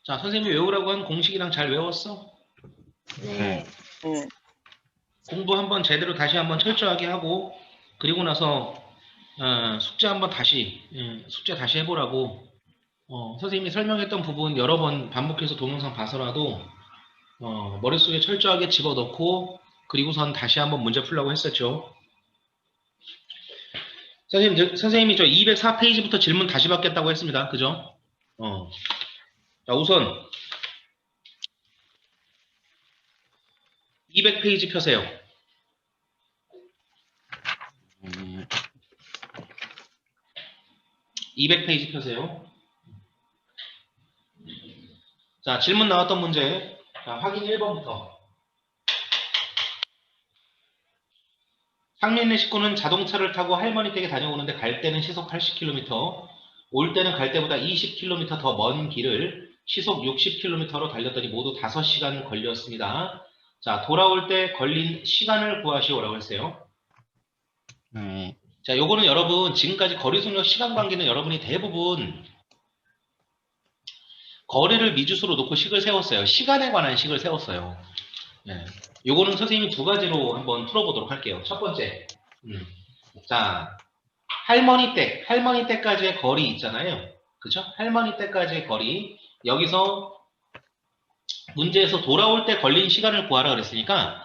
자, 선생님이 외우라고 한 공식이랑 잘 외웠어? 네. 공부 한번 제대로 다시 한번 철저하게 하고, 그리고 나서 숙제 한번 숙제 다시 해보라고. 선생님이 설명했던 부분 여러 번 반복해서 동영상 봐서라도 머릿속에 철저하게 집어넣고, 그리고선 다시 한번 문제 풀라고 했었죠. 선생님이 저 204페이지부터 질문 다시 받겠다고 했습니다. 그죠? 자, 우선 200페이지 펴세요. 200페이지 펴세요. 자, 질문 나왔던 문제. 자, 확인 1번부터. 상민의 식구는 자동차를 타고 할머니 댁에 다녀오는데 갈 때는 시속 80km, 올 때는 갈 때보다 20km 더 먼 길을 시속 60km로 달렸더니 모두 5시간 걸렸습니다. 자, 돌아올 때 걸린 시간을 구하시오라고 했어요. 자, 요거는 여러분 지금까지 거리 속력 시간 관계는 여러분이 대부분 거리를 미주수로 놓고 식을 세웠어요. 시간에 관한 식을 세웠어요. 네. 요거는 선생님이 두 가지로 한번 풀어보도록 할게요. 첫 번째, 자, 할머니 댁까지의 거리 있잖아요. 그죠? 할머니 댁까지의 거리. 여기서 문제에서 돌아올 때 걸린 시간을 구하라 그랬으니까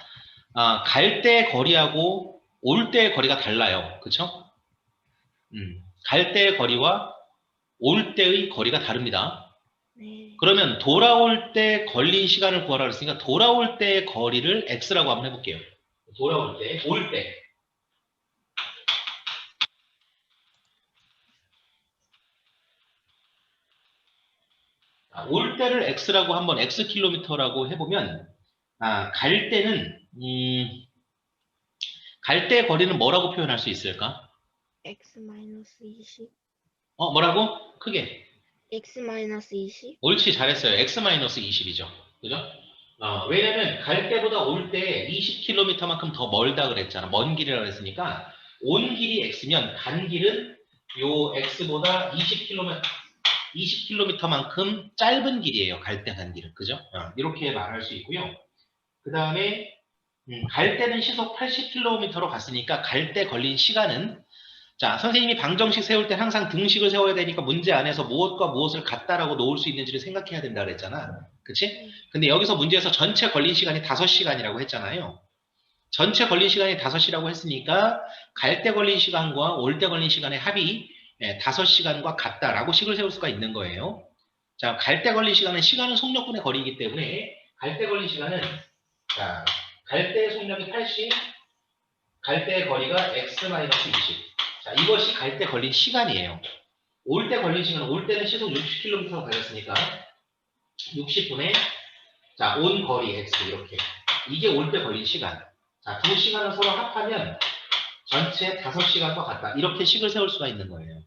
갈 때 거리하고 올 때의 거리가 달라요. 그쵸? 갈 때의 거리와 올 때의 거리가 다릅니다. 네. 그러면 돌아올 때 걸린 시간을 구하라 그랬으니까 돌아올 때의 거리를 x라고 한번 해볼게요. 돌아올 때, 올 때. 올 때를 x라고 한번 x킬로미터라고 해보면 갈 때는 갈 때 거리는 뭐라고 표현할 수 있을까? x-20. 뭐라고? 크게. x-20. 옳지, 잘했어요. x-20이죠. 그죠? 왜냐면 갈 때보다 올 때 20km만큼 더 멀다 그랬잖아. 먼 길이라고 그랬으니까 온 길이 x면 간 길은 요 x보다 20km만큼 짧은 길이에요. 갈 때 간 길은. 그죠? 이렇게 말할 수 있고요. 그 다음에 갈 때는 시속 80km로 갔으니까 갈 때 걸린 시간은, 자, 선생님이 방정식 세울 때 항상 등식을 세워야 되니까 문제 안에서 무엇과 무엇을 같다라고 놓을 수 있는지를 생각해야 된다 그랬잖아. 그치? 근데 여기서 문제에서 전체 걸린 시간이 5시간이라고 했잖아요. 전체 걸린 시간이 5시라고 했으니까 갈 때 걸린 시간과 올 때 걸린 시간의 합이 5시간과 같다라고 식을 세울 수가 있는 거예요. 자, 갈 때 걸린 시간은 속력분의 거리이기 때문에 갈 때 걸린 시간은, 자, 갈 때 속력이 80, 갈 때의 거리가 x-20. 자, 이것이 갈 때 걸린 시간이에요. 올 때 걸린 시간은, 올 때는 시속 60km로 달렸으니까 60분의, 자, 온 거리 x 이렇게. 이게 올 때 걸린 시간. 자, 두 시간을 서로 합하면 전체 5시간과 같다. 이렇게 식을 세울 수가 있는 거예요.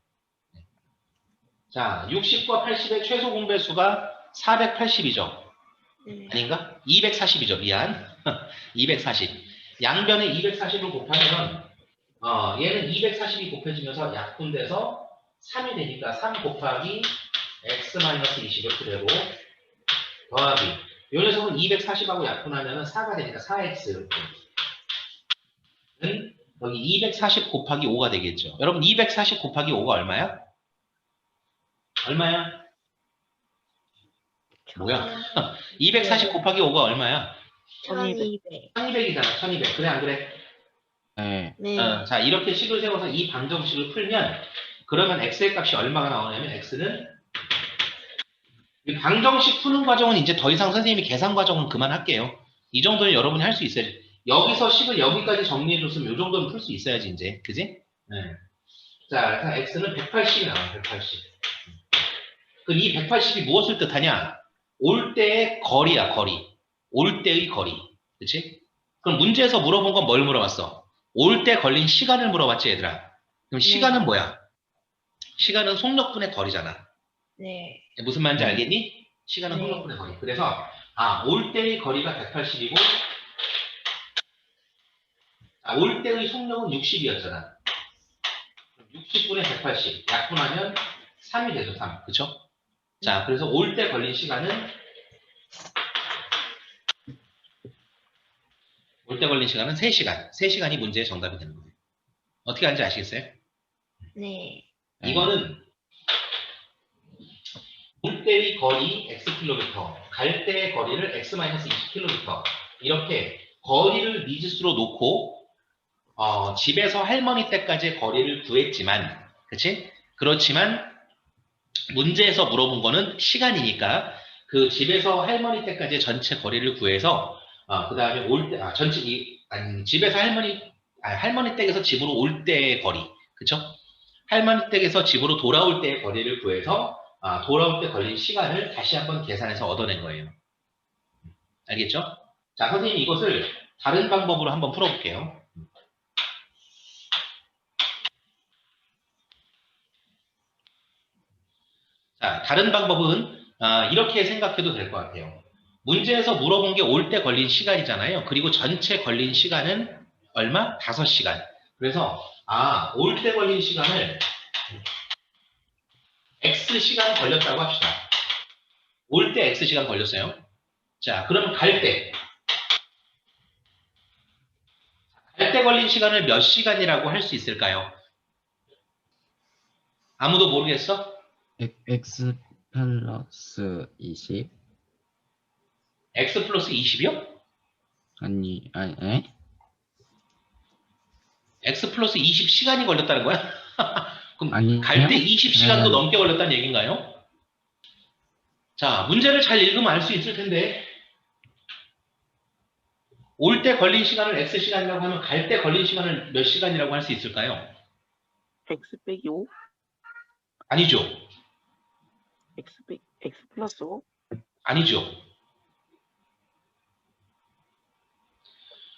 자, 60과 80의 최소 공배수가 480이죠. 네. 아닌가? 240이죠. 미안. 240. 양변에 240을 곱하면 얘는 240이 곱해지면서 약분돼서 3이 되니까 3 곱하기 x-20 이렇게 되고 더하기 요 녀석은 240하고 약분하면 4가 되니까 4x 이렇게 여기 240 곱하기 5가 되겠죠. 여러분 240 곱하기 5가 얼마야? 얼마야? 뭐야? 240 곱하기 5가 얼마야? 1200. 1200이잖아. 1200. 그래 안 그래? 네. 자, 이렇게 식을 세워서 이 방정식을 풀면 그러면 x의 값이 얼마가 나오냐면 x는 이 방정식 푸는 과정은 이제 더 이상 선생님이 계산 과정은 그만할게요. 이 정도는 여러분이 할 수 있어요. 여기서 식을 여기까지 정리해줬으면 이 정도는 풀 수 있어야지 이제. 그지? 네. 자, 그래서 x는 180이 나와요. 180. 그럼 이 180이 무엇을 뜻하냐? 올 때의 거리야, 거리. 올 때의 거리. 그치? 그럼 문제에서 물어본 건 뭘 물어봤어? 올 때 걸린 시간을 물어봤지, 얘들아. 그럼 시간은 뭐야? 시간은 속력분의 거리잖아. 네. 무슨 말인지 알겠니? 시간은 네. 속력분의 거리. 그래서 올 때의 거리가 180이고 올 때의 속력은 60이었잖아. 60분의 180 약분하면 3이 되죠. 3. 그쵸? 자, 그래서 올 때 걸린 시간은 올 때 걸린 시간은 3시간. 3시간이 문제의 정답이 되는 거예요. 어떻게 하는지 아시겠어요? 네. 이거는 올 때의 거리 Xkm, 갈 때의 거리를 X-20km 이렇게 거리를 미지수로 놓고 집에서 할머니 댁까지의 거리를 구했지만 그치? 그렇지만 문제에서 물어본 거는 시간이니까 그 집에서 할머니 댁까지의 전체 거리를 구해서 그 다음에 올 때, 전체 집에서 할머니 댁에서 집으로 올 때의 거리 그쵸? 할머니 댁에서 집으로 돌아올 때의 거리를 구해서 돌아올 때 걸린 시간을 다시 한번 계산해서 얻어낸 거예요. 알겠죠? 자, 선생님 이것을 다른 방법으로 한번 풀어볼게요. 자, 다른 방법은 이렇게 생각해도 될 것 같아요. 문제에서 물어본 게 올 때 걸린 시간이잖아요. 그리고 전체 걸린 시간은 얼마? 5시간. 그래서 올 때 걸린 시간을 X시간 걸렸다고 합시다. 올 때 X시간 걸렸어요. 자, 그러면 갈 때 걸린 시간을 몇 시간이라고 할 수 있을까요? 아무도 모르겠어? X 플러스 20? X 플러스 20이요? 아니, 에? X 플러스 20시간이 걸렸다는 거야? 그럼 아니요. 갈 때 20시간도 네. 넘게 걸렸다는 얘기인가요? 자, 문제를 잘 읽으면 알 수 있을 텐데 올 때 걸린 시간을 X시간이라고 하면 갈 때 걸린 시간을 몇 시간이라고 할 수 있을까요? X 빼기 5? 아니죠. X 플러스 5? 아니죠.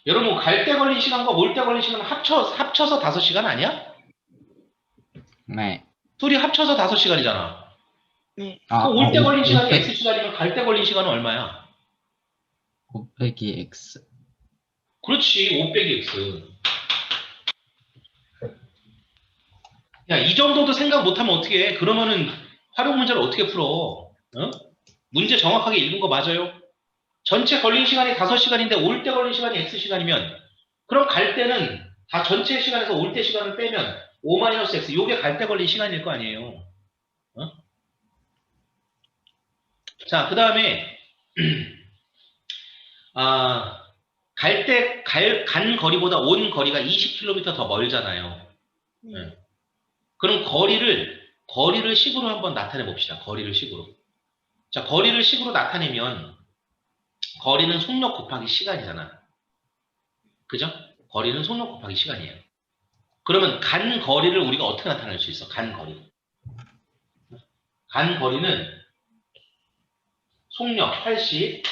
여러분 갈 때 걸린 시간과 올 때 걸린 시간은 합쳐서 5시간 아니야? 네. 둘이 합쳐서 5시간이잖아. 네. 올 때 걸린 시간이 5 X시간이면 갈 때 걸린 시간은 얼마야? 빼기 X. 그렇지. 5 빼기 X. 야, 이 정도도 생각 못하면 어떻게 해? 그러면은 활용 문제를 어떻게 풀어? 어? 문제 정확하게 읽은 거 맞아요? 전체 걸린 시간이 5시간인데 올 때 걸린 시간이 X시간이면 그럼 갈 때는 다 전체 시간에서 올 때 시간을 빼면 5-X 요게 갈 때 걸린 시간일 거 아니에요. 어? 자, 그 다음에 간 거리보다 온 거리가 20km 더 멀잖아요. 네. 그럼 거리를 식으로 한번 나타내 봅시다. 거리를 식으로. 자, 거리를 식으로 나타내면 거리는 속력 곱하기 시간이잖아. 그죠? 거리는 속력 곱하기 시간이에요. 그러면 간 거리를 우리가 어떻게 나타낼 수 있어? 간 거리. 간 거리는 속력 80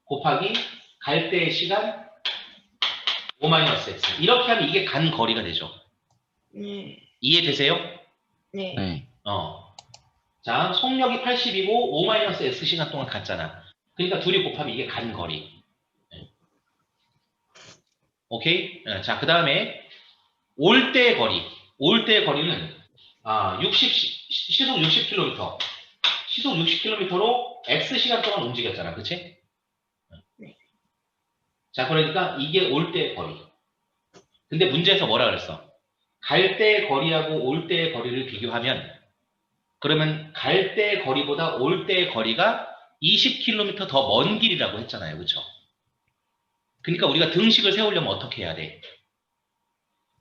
곱하기 갈 때의 시간 5-X. 이렇게 하면 이게 간 거리가 되죠. 네. 이해되세요? 네. 네. 자, 속력이 80이고 5-X 시간 동안 갔잖아. 그러니까 둘이 곱하면 이게 간 거리. 오케이? 자, 그 다음에 올 때의 거리. 올 때의 거리는 시속 60km. 시속 60km로 X시간 동안 움직였잖아. 그치? 네. 자, 그러니까 이게 올 때의 거리. 근데 문제에서 뭐라 그랬어? 갈 때의 거리하고 올 때의 거리를 비교하면 그러면 갈 때의 거리보다 올 때의 거리가 20km 더 먼 길이라고 했잖아요. 그쵸? 그러니까 우리가 등식을 세우려면 어떻게 해야 돼?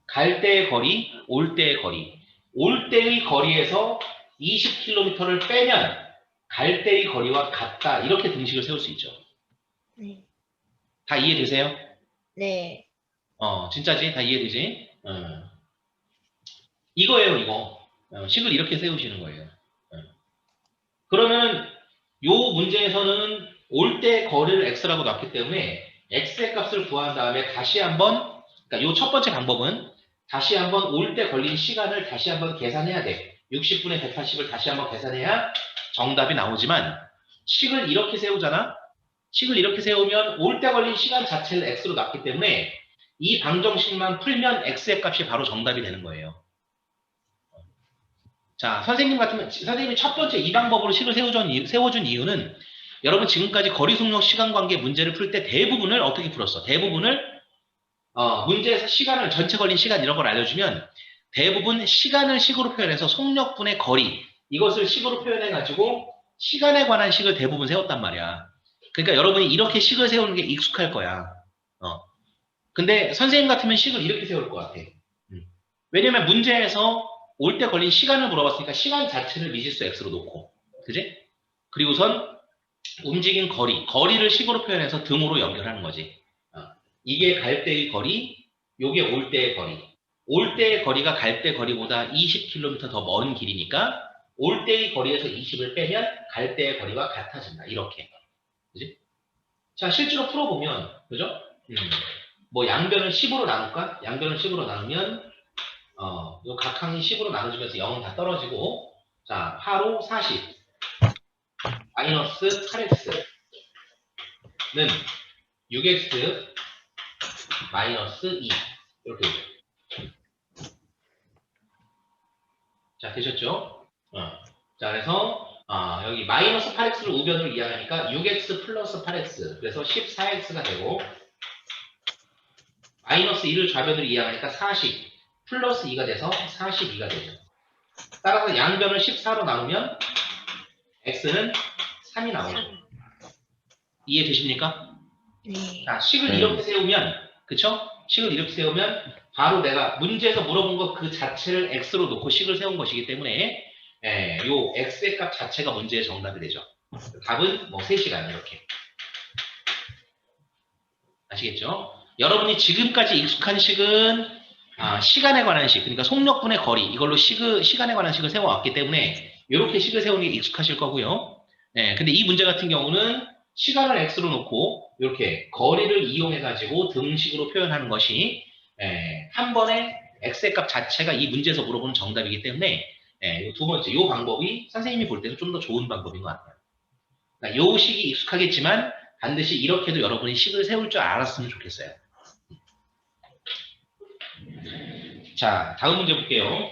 갈 때의 거리, 올 때의 거리. 올 때의 거리에서 20km를 빼면 갈 때의 거리와 같다. 이렇게 등식을 세울 수 있죠. 네. 다 이해되세요? 네. 진짜지? 다 이해되지? 이거예요, 이거. 식을 이렇게 세우시는 거예요. 그러면 요 문제에서는 올 때 거리를 x라고 놨기 때문에 x의 값을 구한 다음에 다시 한번, 그러니까 요 첫 번째 방법은 다시 한번 올 때 걸린 시간을 다시 한번 계산해야 돼. 60분의 180을 다시 한번 계산해야 정답이 나오지만 식을 이렇게 세우잖아? 식을 이렇게 세우면 올 때 걸린 시간 자체를 x로 놨기 때문에 이 방정식만 풀면 x의 값이 바로 정답이 되는 거예요. 자, 선생님이 첫 번째 이 방법으로 식을 세워준 이유는 여러분 지금까지 거리 속력 시간 관계 문제를 풀 때 대부분을 어떻게 풀었어? 대부분을 문제에서 시간을 전체 걸린 시간 이런 걸 알려주면 대부분 시간을 식으로 표현해서 속력분의 거리 이것을 식으로 표현해가지고 시간에 관한 식을 대부분 세웠단 말이야. 그러니까 여러분이 이렇게 식을 세우는 게 익숙할 거야. 근데 선생님 같으면 식을 이렇게 세울 것 같아. 왜냐면 문제에서 올 때 걸린 시간을 물어봤으니까 시간 자체를 미지수 x로 놓고, 그지? 그리고선 움직인 거리를 식으로 표현해서 등으로 연결하는 거지. 이게 갈 때의 거리, 요게 올 때의 거리. 올 때의 거리가 갈 때 거리보다 20km 더 먼 길이니까 올 때의 거리에서 20을 빼면 갈 때의 거리와 같아진다. 이렇게. 그지? 자, 실제로 풀어보면, 그죠? 뭐 양변을 10으로 나눌까? 양변을 10으로 나누면 요 각항이 10으로 나눠지면서 0은 다 떨어지고, 자, 8, 5, 40 마이너스 8x는 6x 마이너스 2 이렇게 되죠. 자, 되셨죠? 자, 그래서 여기 마이너스 8x를 우변으로 이해하니까 6x 플러스 8x 그래서 14x가 되고, 마이너스 2를 좌변으로 이해하니까 40 플러스 2가 돼서 42가 되죠. 따라서 양변을 14로 나누면 x는 3이 나오죠. 이해되십니까? 네. 자, 식을 네. 이렇게 세우면, 그쵸? 식을 이렇게 세우면 바로 내가 문제에서 물어본 것 그 자체를 x로 놓고 식을 세운 것이기 때문에 요 x의 값 자체가 문제의 정답이 되죠. 답은 뭐 3시간 이렇게. 아시겠죠? 여러분이 지금까지 익숙한 식은 시간에 관한 식, 그러니까 속력분의 거리, 이걸로 시간에 관한 식을 세워왔기 때문에 이렇게 식을 세우는 게 익숙하실 거고요. 근데 이 문제 같은 경우는 시간을 x로 놓고 이렇게 거리를 이용해가지고 등식으로 표현하는 것이 한 번에 x의 값 자체가 이 문제에서 물어보는 정답이기 때문에 두 번째, 이 방법이 선생님이 볼 때도 좀 더 좋은 방법인 것 같아요. 그러니까 이 식이 익숙하겠지만 반드시 이렇게도 여러분이 식을 세울 줄 알았으면 좋겠어요. 자, 다음 문제 볼게요.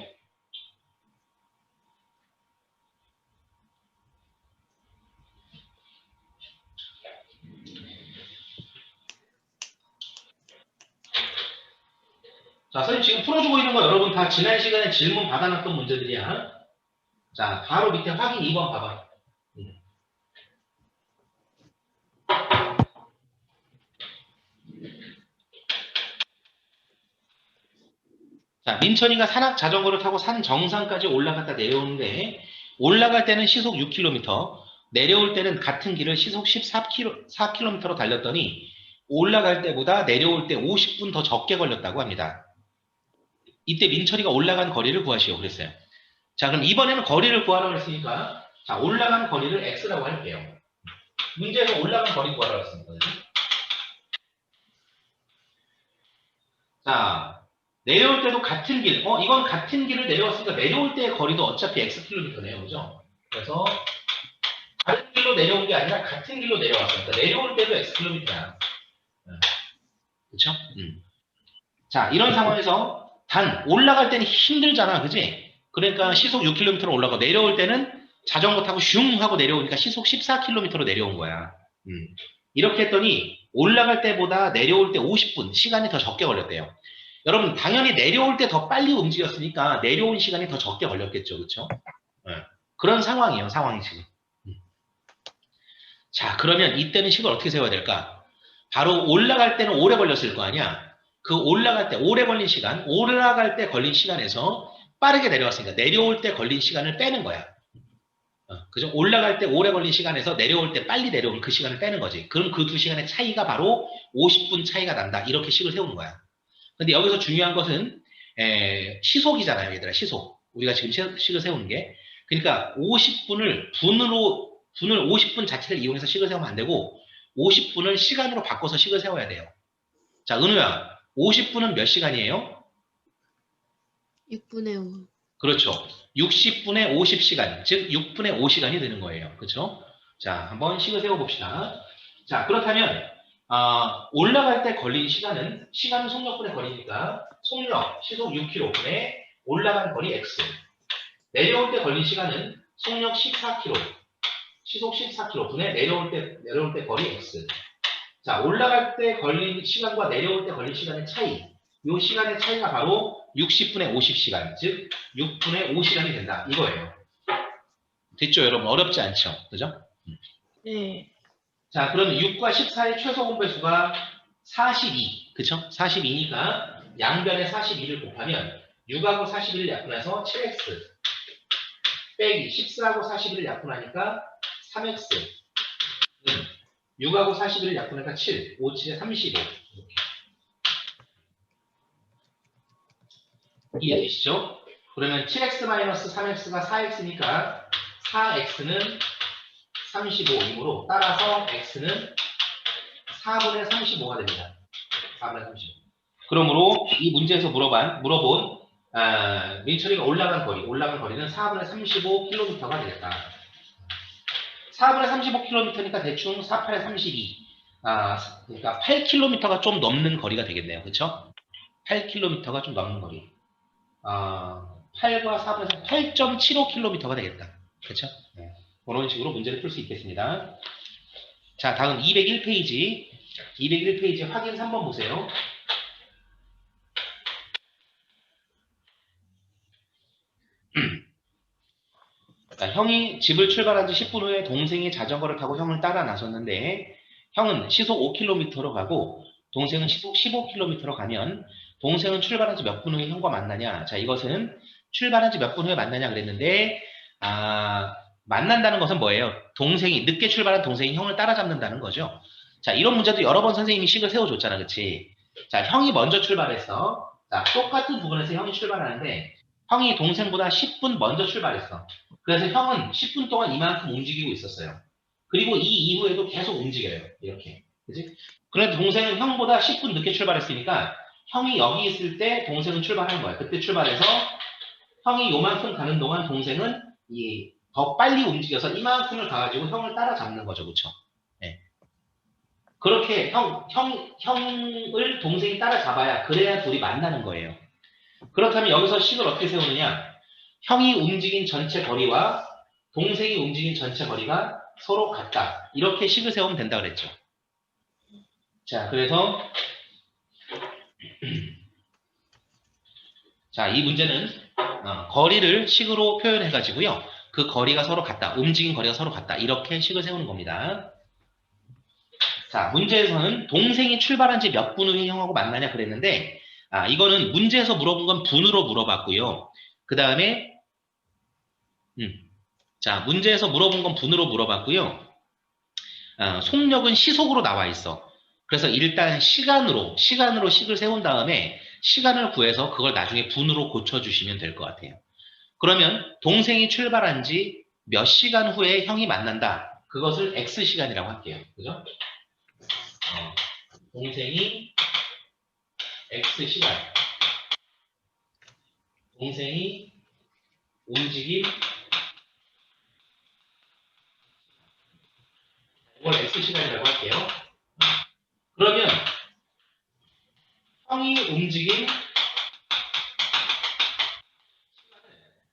자, 선생님 지금 풀어주고 있는 거 여러분 다 지난 시간에 질문 받아놨던 문제들이야. 자, 바로 밑에 확인 2번 봐봐. 자, 민천이가 산악 자전거를 타고 산 정상까지 올라갔다 내려오는데 올라갈 때는 시속 6km, 내려올 때는 같은 길을 시속 14km로 달렸더니 올라갈 때보다 내려올 때 50분 더 적게 걸렸다고 합니다. 이때 민철이가 올라간 거리를 구하시오 그랬어요. 자, 그럼 이번에는 거리를 구하라고 했으니까 자, 올라간 거리를 x라고 할게요. 문제에서 올라간 거리 구하라고 했습니다. 자, 내려올 때도 같은 길, 이건 같은 길을 내려왔으니까 내려올 때의 거리도 어차피 xkm네요. 그죠? 그래서 다른 길로 내려온 게 아니라 같은 길로 내려왔으니까 내려올 때도 xkm야. 그쵸? 자, 이런 상황에서 단 올라갈 때는 힘들잖아. 그지? 그러니까 시속 6km로 올라가 내려올 때는 자전거 타고 슝 하고 내려오니까 시속 14km로 내려온 거야. 이렇게 했더니 올라갈 때보다 내려올 때 50분 시간이 더 적게 걸렸대요. 여러분 당연히 내려올 때 더 빨리 움직였으니까 내려온 시간이 더 적게 걸렸겠죠. 그렇죠? 그런 상황이에요. 상황이 지금. 자, 그러면 이때는 식을 어떻게 세워야 될까? 바로 올라갈 때는 오래 걸렸을 거 아니야. 그 올라갈 때 오래 걸린 시간, 올라갈 때 걸린 시간에서 빠르게 내려왔으니까 내려올 때 걸린 시간을 빼는 거야. 그죠? 올라갈 때 오래 걸린 시간에서 내려올 때 빨리 내려온 그 시간을 빼는 거지. 그럼 그 두 시간의 차이가 바로 50분 차이가 난다. 이렇게 식을 세우는 거야. 근데 여기서 중요한 것은 시속이잖아요. 얘들아, 시속. 우리가 지금 식을 세우는 게. 그러니까 50분을 분을 50분 자체를 이용해서 식을 세우면 안 되고 50분을 시간으로 바꿔서 식을 세워야 돼요. 자, 은우야. 50분은 몇 시간이에요? 6분의 5. 그렇죠. 60분의 50시간, 즉 6분의 5시간이 되는 거예요. 그렇죠? 자, 한번 식을 세워봅시다. 자, 그렇다면 올라갈 때 걸린 시간은 속력분의 거리니까 속력, 시속 6km분의 올라간 거리 x 내려올 때 걸린 시간은 속력 14km, 시속 14km 분에 내려올 때 거리 x. 자, 올라갈 때 걸린 시간과 내려올 때 걸린 시간의 차이. 이 시간의 차이가 바로 60분의 50시간, 즉 6분의 5시간이 된다. 이거예요. 됐죠, 여러분? 어렵지 않죠? 그죠? 네. 자, 그러면 6과 14의 최소 공배수가 42. 그쵸? 42니까 양변에 42를 곱하면 6하고 41을 약분해서 7x 빼기 14하고 41을 약분하니까 3x 6하고 41을 약분하니까 7, 5, 7에 35. 이렇게. 이해되시죠? 그러면 7x-3x가 4x니까 4x는 35이므로 따라서 x는 4분의 35가 됩니다. 4분의 35. 그러므로 이 문제에서 물어본 민철이가 올라간 거리는 4분의 35km가 되겠다. 4분의 35km니까 대충 4, 8에 32. 그러니까 8km가 좀 넘는 거리가 되겠네요. 그쵸? 8km가 좀 넘는 거리. 8과 4분의 8.75km가 되겠다. 그쵸? 네. 그런 식으로 문제를 풀 수 있겠습니다. 자, 다음 201페이지. 201페이지 확인 3번 보세요. 자, 형이 집을 출발한 지 10분 후에 동생이 자전거를 타고 형을 따라 나섰는데 형은 시속 5km로 가고 동생은 시속 15km로 가면 동생은 출발한 지 몇 분 후에 형과 만나냐? 자, 이것은 출발한 지 몇 분 후에 만나냐 그랬는데 만난다는 것은 뭐예요? 동생이 늦게 출발한 동생이 형을 따라잡는다는 거죠. 자, 이런 문제도 여러 번 선생님이 식을 세워줬잖아, 그치? 자, 형이 먼저 출발했어. 자, 똑같은 부분에서 형이 출발하는데 형이 동생보다 10분 먼저 출발했어. 그래서 형은 10분 동안 이만큼 움직이고 있었어요. 그리고 이 이후에도 계속 움직여요. 이렇게. 그치? 그런데 동생은 형보다 10분 늦게 출발했으니까 형이 여기 있을 때 동생은 출발한 거야. 그때 출발해서 형이 요만큼 가는 동안 동생은 더 빨리 움직여서 이만큼을 가가지고 형을 따라잡는 거죠. 그쵸? 네. 그렇게 형을 동생이 따라잡아야 그래야 둘이 만나는 거예요. 그렇다면 여기서 식을 어떻게 세우느냐? 형이 움직인 전체 거리와 동생이 움직인 전체 거리가 서로 같다. 이렇게 식을 세우면 된다 그랬죠. 자, 그래서 자, 이 문제는 거리를 식으로 표현해 가지고요. 그 거리가 서로 같다. 움직인 거리가 서로 같다. 이렇게 식을 세우는 겁니다. 자, 문제에서는 동생이 출발한 지 몇 분 후에 형하고 만나냐 그랬는데 이거는 문제에서 물어본 건 분으로 물어봤고요. 그 다음에 자, 문제에서 물어본 건 분으로 물어봤고요. 속력은 시속으로 나와 있어. 그래서 일단 시간으로 식을 세운 다음에 시간을 구해서 그걸 나중에 분으로 고쳐주시면 될 것 같아요. 그러면 동생이 출발한 지 몇 시간 후에 형이 만난다. 그것을 X시간이라고 할게요. 그죠? 동생이 X시간. 동생이 움직임. 이걸 X시간이라고 할게요. 그러면 형이 움직임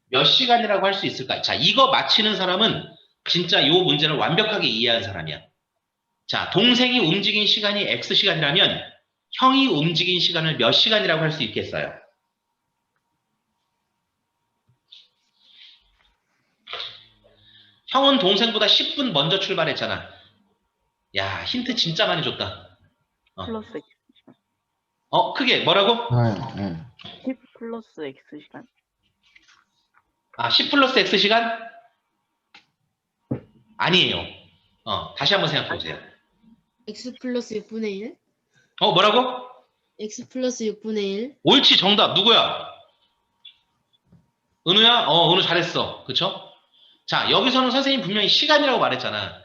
몇 시간이라고 할 수 있을까? 자, 이거 맞히는 사람은 진짜 이 문제를 완벽하게 이해한 사람이야. 자, 동생이 움직인 시간이 X시간이라면 형이 움직인 시간을 몇 시간이라고 할 수 있겠어요? 형은 동생보다 10분 먼저 출발했잖아. 야, 힌트 진짜 많이 줬다. 플러스 X. 크게 뭐라고? 10 플러스 X시간. 10 플러스 X시간? 아니에요. 다시 한번 생각해 보세요. x 플러스 6분의 1? 뭐라고? x 플러스 6분의 1? 옳지, 정답. 누구야? 은우야? 은우 잘했어. 그쵸? 자, 여기서는 선생님 분명히 시간이라고 말했잖아.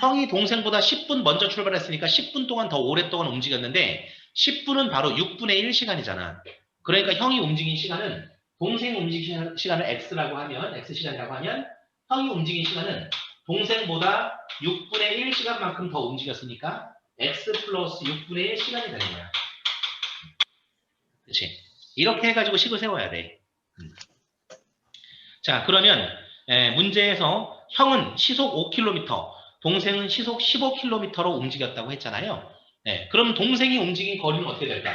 형이 동생보다 10분 먼저 출발했으니까 10분 동안 더 오랫동안 움직였는데 10분은 바로 6분의 1시간이잖아. 그러니까 형이 움직인 시간은 동생이 움직인 시간을 X시간이라고 하면 형이 움직인 시간은 동생보다 6분의 1시간만큼 더 움직였으니까 X 플러스 6분의 1시간이 되는 거야. 그치? 이렇게 해가지고 식을 세워야 돼. 자, 그러면 문제에서 형은 시속 5km, 동생은 시속 15km로 움직였다고 했잖아요. 그럼 동생이 움직인 거리는 어떻게 될까?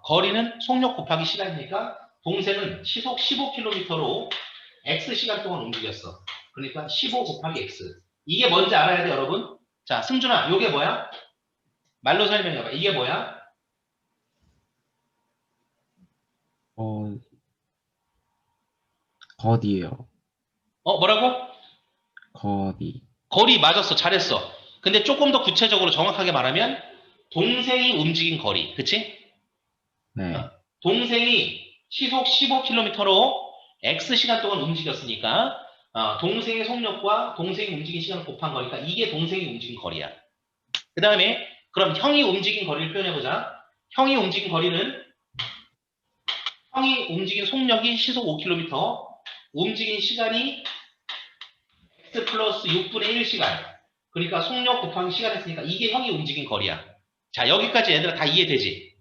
거리는 속력 곱하기 시간이니까 동생은 시속 15km로 X시간 동안 움직였어. 그러니까 15 곱하기 X. 이게 뭔지 알아야 돼, 여러분. 자, 승준아, 이게 뭐야? 말로 설명해봐. 이게 뭐야? 거리요. 뭐라고? 거리. 거리 맞았어. 잘했어. 근데 조금 더 구체적으로 정확하게 말하면 동생이 움직인 거리. 그치? 네. 동생이 시속 15km로 X시간 동안 움직였으니까 동생의 속력과 동생이 움직인 시간을 곱한 거니까 이게 동생이 움직인 거리야. 그 다음에 그럼 형이 움직인 거리를 표현해보자. 형이 움직인 거리는 형이 움직인 속력이 시속 5km, 움직인 시간이 X 플러스 6분의 1시간. 그러니까 속력 곱하기 시간 했으니까 이게 형이 움직인 거리야. 자, 여기까지 얘들아 다 이해되지?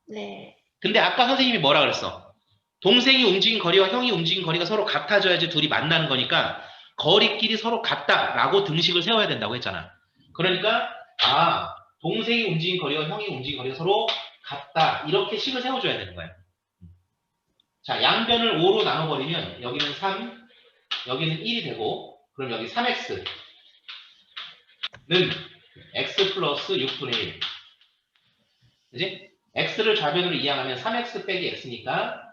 네. 근데 아까 선생님이 뭐라 그랬어? 동생이 움직인 거리와 형이 움직인 거리가 서로 같아져야지 둘이 만나는 거니까 거리끼리 서로 같다라고 등식을 세워야 된다고 했잖아. 그러니까 동생이 움직인 거리와 형이 움직인 거리가 서로 같다. 이렇게 식을 세워줘야 되는 거야. 자, 양변을 5로 나눠버리면 여기는 3, 여기는 1이 되고 그럼 여기 3x는 x 플러스 6분의 1. 그지? x를 좌변으로 이항하면 3x 빼기 x니까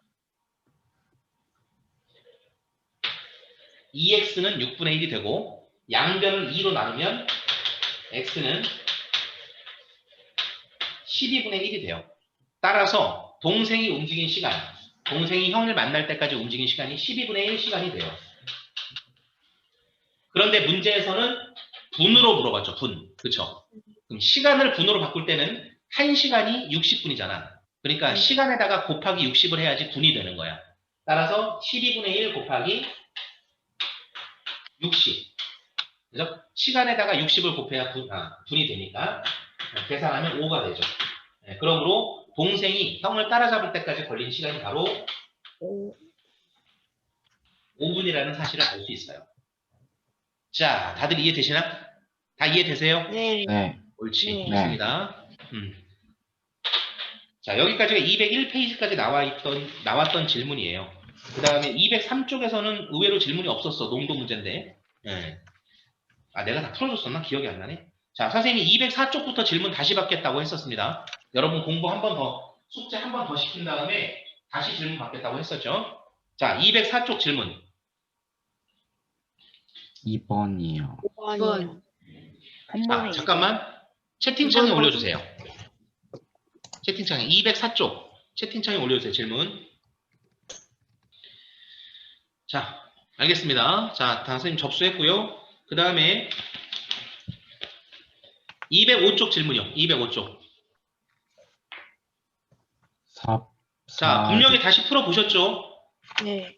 2x는 6분의 1이 되고 양변을 2로 나누면 x는 12분의 1이 돼요. 따라서 동생이 움직인 시간, 동생이 형을 만날 때까지 움직인 시간이 12분의 1시간이 돼요. 그런데 문제에서는 분으로 물어봤죠. 분. 그쵸? 그럼 시간을 분으로 바꿀 때는 1시간이 60분이잖아. 그러니까 시간에다가 곱하기 60을 해야지 분이 되는 거야. 따라서 12분의 1 곱하기 60. 그죠? 시간에다가 60을 곱해야 분이 되니까 계산하면 5가 되죠. 그러므로 동생이 형을 따라잡을 때까지 걸린 시간이 바로 5분이라는 사실을 알 수 있어요. 자, 다들 이해되시나? 다 이해되세요? 네. 네. 옳지. 네. 좋습니다. 자, 여기까지가 201페이지까지 나왔던 질문이에요. 그 다음에 203쪽에서는 의외로 질문이 없었어. 농도 문제인데. 내가 다 풀어줬었나? 기억이 안 나네. 자, 선생님이 204쪽부터 질문 다시 받겠다고 했었습니다. 여러분 공부 한 번 더, 숙제 한 번 더 시킨 다음에 다시 질문 받겠다고 했었죠. 자, 204쪽 질문. 2번이요. 5번이요. 한 자, 번에 잠깐만. 채팅창에 이번 올려주세요. 채팅창에 204쪽 채팅창에 올려주세요. 질문. 자, 알겠습니다. 자, 다 선생님 접수했고요. 그 다음에 205쪽 질문이요. 205쪽. 자, 분명히 다시 풀어보셨죠? 네.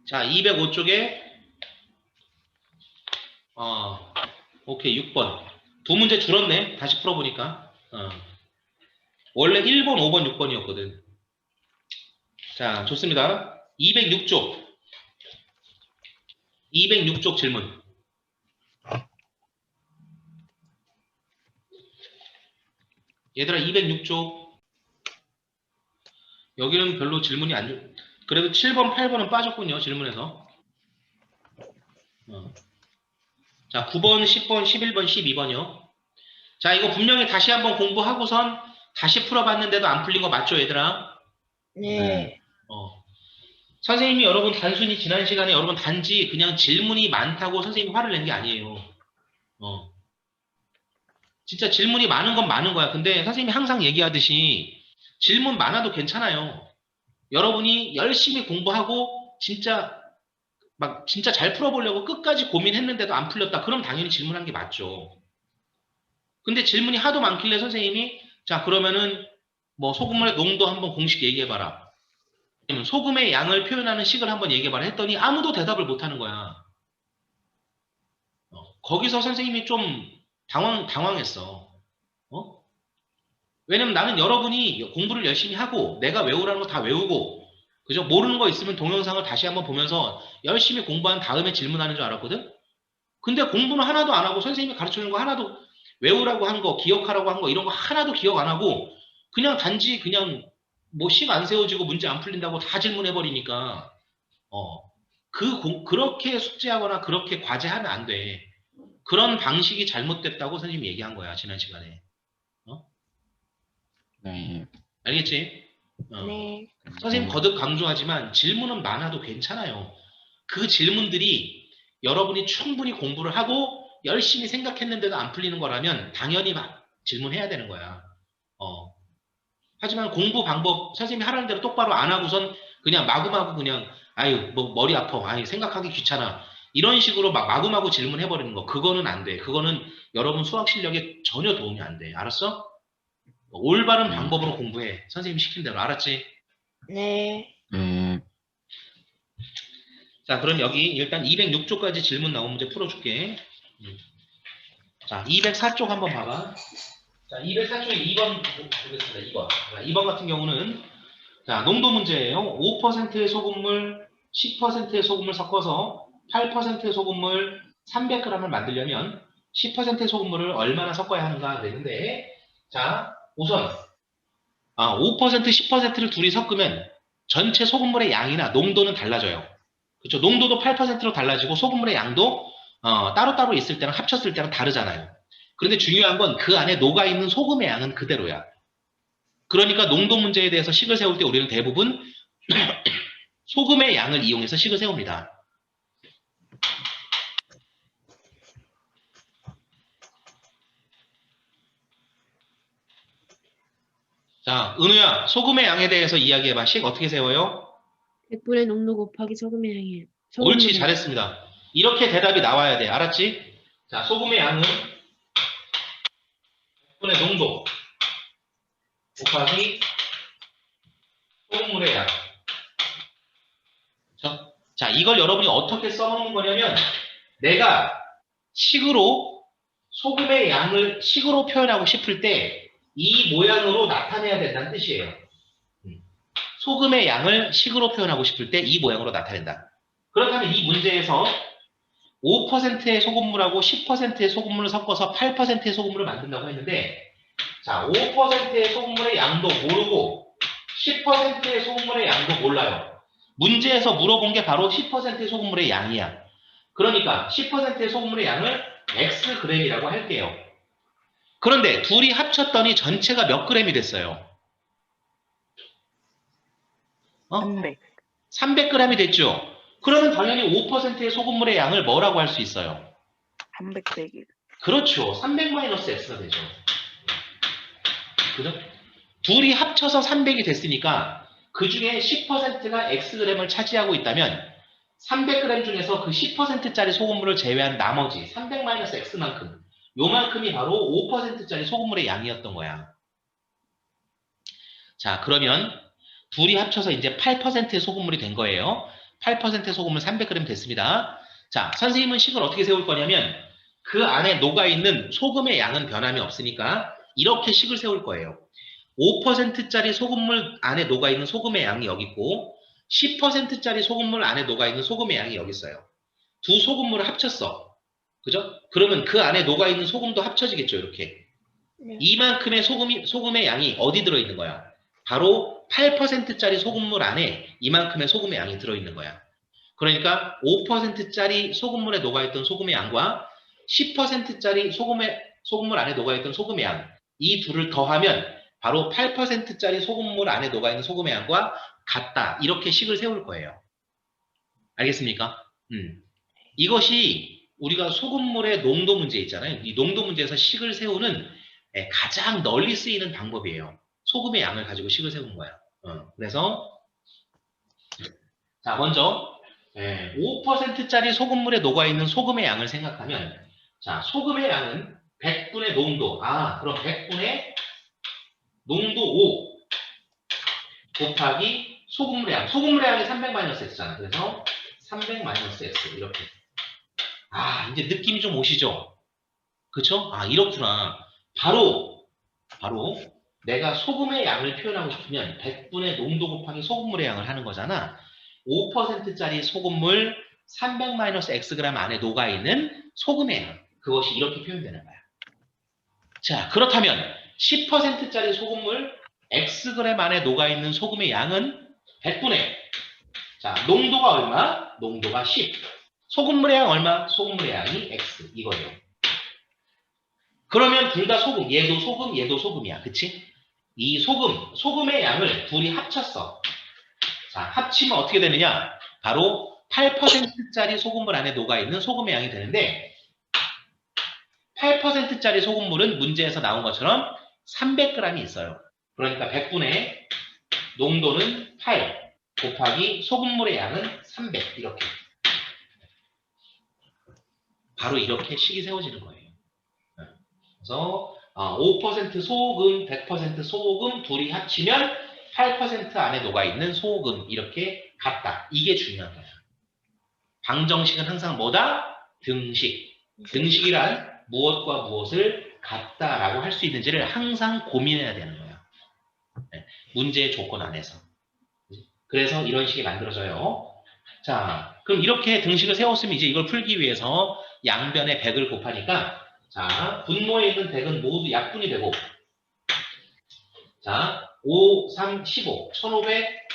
자, 205쪽에 오케이, 6번. 두 문제 줄었네. 다시 풀어보니까. 원래 1번, 5번, 6번이었거든. 자, 좋습니다. 206쪽. 206쪽 질문. 얘들아, 206쪽. 여기는 별로 질문이 안 좋. 그래도 7번, 8번은 빠졌군요. 질문에서. 자, 9번, 10번, 11번, 12번이요. 자, 이거 분명히 다시 한번 공부하고선 다시 풀어봤는데도 안 풀린 거 맞죠, 얘들아? 네. 선생님이 여러분 단순히 지난 시간에 여러분 단지 그냥 질문이 많다고 선생님이 화를 낸 게 아니에요. 진짜 질문이 많은 건 많은 거야. 근데 선생님이 항상 얘기하듯이 질문 많아도 괜찮아요. 여러분이 열심히 공부하고 진짜 잘 풀어보려고 끝까지 고민했는데도 안 풀렸다. 그럼 당연히 질문한 게 맞죠. 근데 질문이 하도 많길래 선생님이 자, 그러면은 뭐 소금물의 농도 한번 공식 얘기해봐라. 소금의 양을 표현하는 식을 한번 얘기해봐라 했더니 아무도 대답을 못하는 거야. 거기서 선생님이 좀 당황했어. 어? 왜냐면 나는 여러분이 공부를 열심히 하고 내가 외우라는 거 다 외우고 그죠? 모르는 거 있으면 동영상을 다시 한번 보면서 열심히 공부한 다음에 질문하는 줄 알았거든? 근데 공부는 하나도 안 하고 선생님이 가르쳐주는 거 하나도 외우라고 한 거, 기억하라고 한 거 이런 거 하나도 기억 안 하고 그냥 단지 그냥 뭐 식 안 세워지고 문제 안 풀린다고 다 질문해버리니까 그렇게 숙제하거나 그렇게 과제하면 안 돼. 그런 방식이 잘못됐다고 선생님이 얘기한 거야, 지난 시간에. 네. 알겠지? 네. 선생님 거듭 강조하지만 질문은 많아도 괜찮아요. 그 질문들이 여러분이 충분히 공부를 하고 열심히 생각했는데도 안 풀리는 거라면 당연히 막 질문해야 되는 거야. 하지만 공부 방법 선생님이 하라는 대로 똑바로 안 하고선 그냥 마구마구 그냥 아유 뭐 머리 아파 아유 생각하기 귀찮아 이런 식으로 막 마구마구 질문해버리는 거 그거는 안 돼. 그거는 여러분 수학 실력에 전혀 도움이 안 돼. 알았어? 올바른 방법으로 공부해. 선생님이 시킨 대로. 알았지? 네. 네. 자, 그럼 여기 일단 206쪽까지 질문 나온 문제 풀어줄게. 자, 204쪽 한번 봐봐. 자, 204쪽에 2번 보겠습니다. 2번. 자, 2번 같은 경우는 자, 농도 문제예요. 5%의 소금물, 10%의 소금물 섞어서 8%의 소금물 300g을 만들려면 10%의 소금물을 얼마나 섞어야 하는가 그랬는데 자, 우선 5%, 10%를 둘이 섞으면 전체 소금물의 양이나 농도는 달라져요. 그렇죠? 농도도 8%로 달라지고 소금물의 양도 따로따로 있을 때랑 합쳤을 때랑 다르잖아요. 그런데 중요한 건 그 안에 녹아있는 소금의 양은 그대로야. 그러니까 농도 문제에 대해서 식을 세울 때 우리는 대부분 소금의 양을 이용해서 식을 세웁니다. 자, 은우야, 소금의 양에 대해서 이야기해봐. 식 어떻게 세워요? 100분의 농도 곱하기 소금의 양이에요. 옳지, 잘했습니다. 이렇게 대답이 나와야 돼. 알았지? 자, 소금의 양은 100분의 농도 곱하기 소금물의 양. 그렇죠? 자, 이걸 여러분이 어떻게 써먹는 거냐면 내가 식으로 소금의 양을 식으로 표현하고 싶을 때 이 모양으로 나타내야 된다는 뜻이에요. 소금의 양을 식으로 표현하고 싶을 때 이 모양으로 나타낸다. 그렇다면 이 문제에서 5%의 소금물하고 10%의 소금물을 섞어서 8%의 소금물을 만든다고 했는데 자, 5%의 소금물의 양도 모르고 10%의 소금물의 양도 몰라요. 문제에서 물어본 게 바로 10%의 소금물의 양이야. 그러니까 10%의 소금물의 양을 Xg이라고 할게요. 그런데 둘이 합쳤더니 전체가 몇 g이 됐어요? 300. 300g이 됐죠? 그러면 당연히 5%의 소금물의 양을 뭐라고 할 수 있어요? 300 빼기. 그렇죠. 300-X가 되죠. 그죠? 둘이 합쳐서 300이 됐으니까 그 중에 10%가 Xg을 차지하고 있다면 300g 중에서 그 10%짜리 소금물을 제외한 나머지 300-X만큼 요만큼이 바로 5%짜리 소금물의 양이었던 거야. 자, 그러면 둘이 합쳐서 이제 8%의 소금물이 된 거예요. 8%의 소금물 300g 됐습니다. 자, 선생님은 식을 어떻게 세울 거냐면 그 안에 녹아있는 소금의 양은 변함이 없으니까 이렇게 식을 세울 거예요. 5%짜리 소금물 안에 녹아있는 소금의 양이 여기 있고 10%짜리 소금물 안에 녹아있는 소금의 양이 여기 있어요. 두 소금물을 합쳤어. 그죠? 그러면 그 안에 녹아있는 소금도 합쳐지겠죠, 이렇게. 네. 이만큼의 소금의 양이 어디 들어있는 거야? 바로 8%짜리 소금물 안에 이만큼의 소금의 양이 들어있는 거야. 그러니까 5%짜리 소금물에 녹아있던 소금의 양과 10%짜리 소금물 안에 녹아있던 소금의 양, 이 둘을 더하면 바로 8%짜리 소금물 안에 녹아있는 소금의 양과 같다. 이렇게 식을 세울 거예요. 알겠습니까? 이것이 우리가 소금물의 농도 문제 있잖아요. 이 농도 문제에서 식을 세우는 가장 널리 쓰이는 방법이에요. 소금의 양을 가지고 식을 세우는 거야. 그래서 자 먼저 5%짜리 소금물에 녹아있는 소금의 양을 생각하면 자 소금의 양은 100분의 농도 그럼 100분의 농도 5 곱하기 소금물의 양. 소금물의 양이 300-X잖아. 그래서 300-X 이렇게. 이제 느낌이 좀 오시죠? 그쵸? 아, 이렇구나. 바로 내가 소금의 양을 표현하고 싶으면 100분의 농도 곱하기 소금물의 양을 하는 거잖아. 5%짜리 소금물 300-Xg 안에 녹아있는 소금의 양. 그것이 이렇게 표현되는 거야. 자, 그렇다면 10%짜리 소금물 Xg 안에 녹아있는 소금의 양은 100분의 자, 농도가 얼마? 농도가 10. 소금물의 양 얼마? 소금물의 양이 X. 이거예요. 그러면 둘 다 소금. 얘도 소금, 얘도 소금이야. 그치? 이 소금의 양을 둘이 합쳤어. 자, 합치면 어떻게 되느냐? 바로 8%짜리 소금물 안에 녹아있는 소금의 양이 되는데 8%짜리 소금물은 문제에서 나온 것처럼 300g이 있어요. 그러니까 100분의 농도는 8 곱하기 소금물의 양은 300 이렇게. 바로 이렇게 식이 세워지는 거예요. 그래서 5% 소금, 100% 소금 둘이 합치면 8% 안에 녹아있는 소금 이렇게 같다. 이게 중요한 거야. 방정식은 항상 뭐다? 등식. 등식이란 무엇과 무엇을 같다라고 할 수 있는지를 항상 고민해야 되는 거야. 문제의 조건 안에서. 그래서 이런 식이 만들어져요. 자, 그럼 이렇게 등식을 세웠으면 이제 이걸 풀기 위해서 양변에 100을 곱하니까 자, 분모에 있는 100은 모두 약분이 되고 자, 5, 3, 15, 1500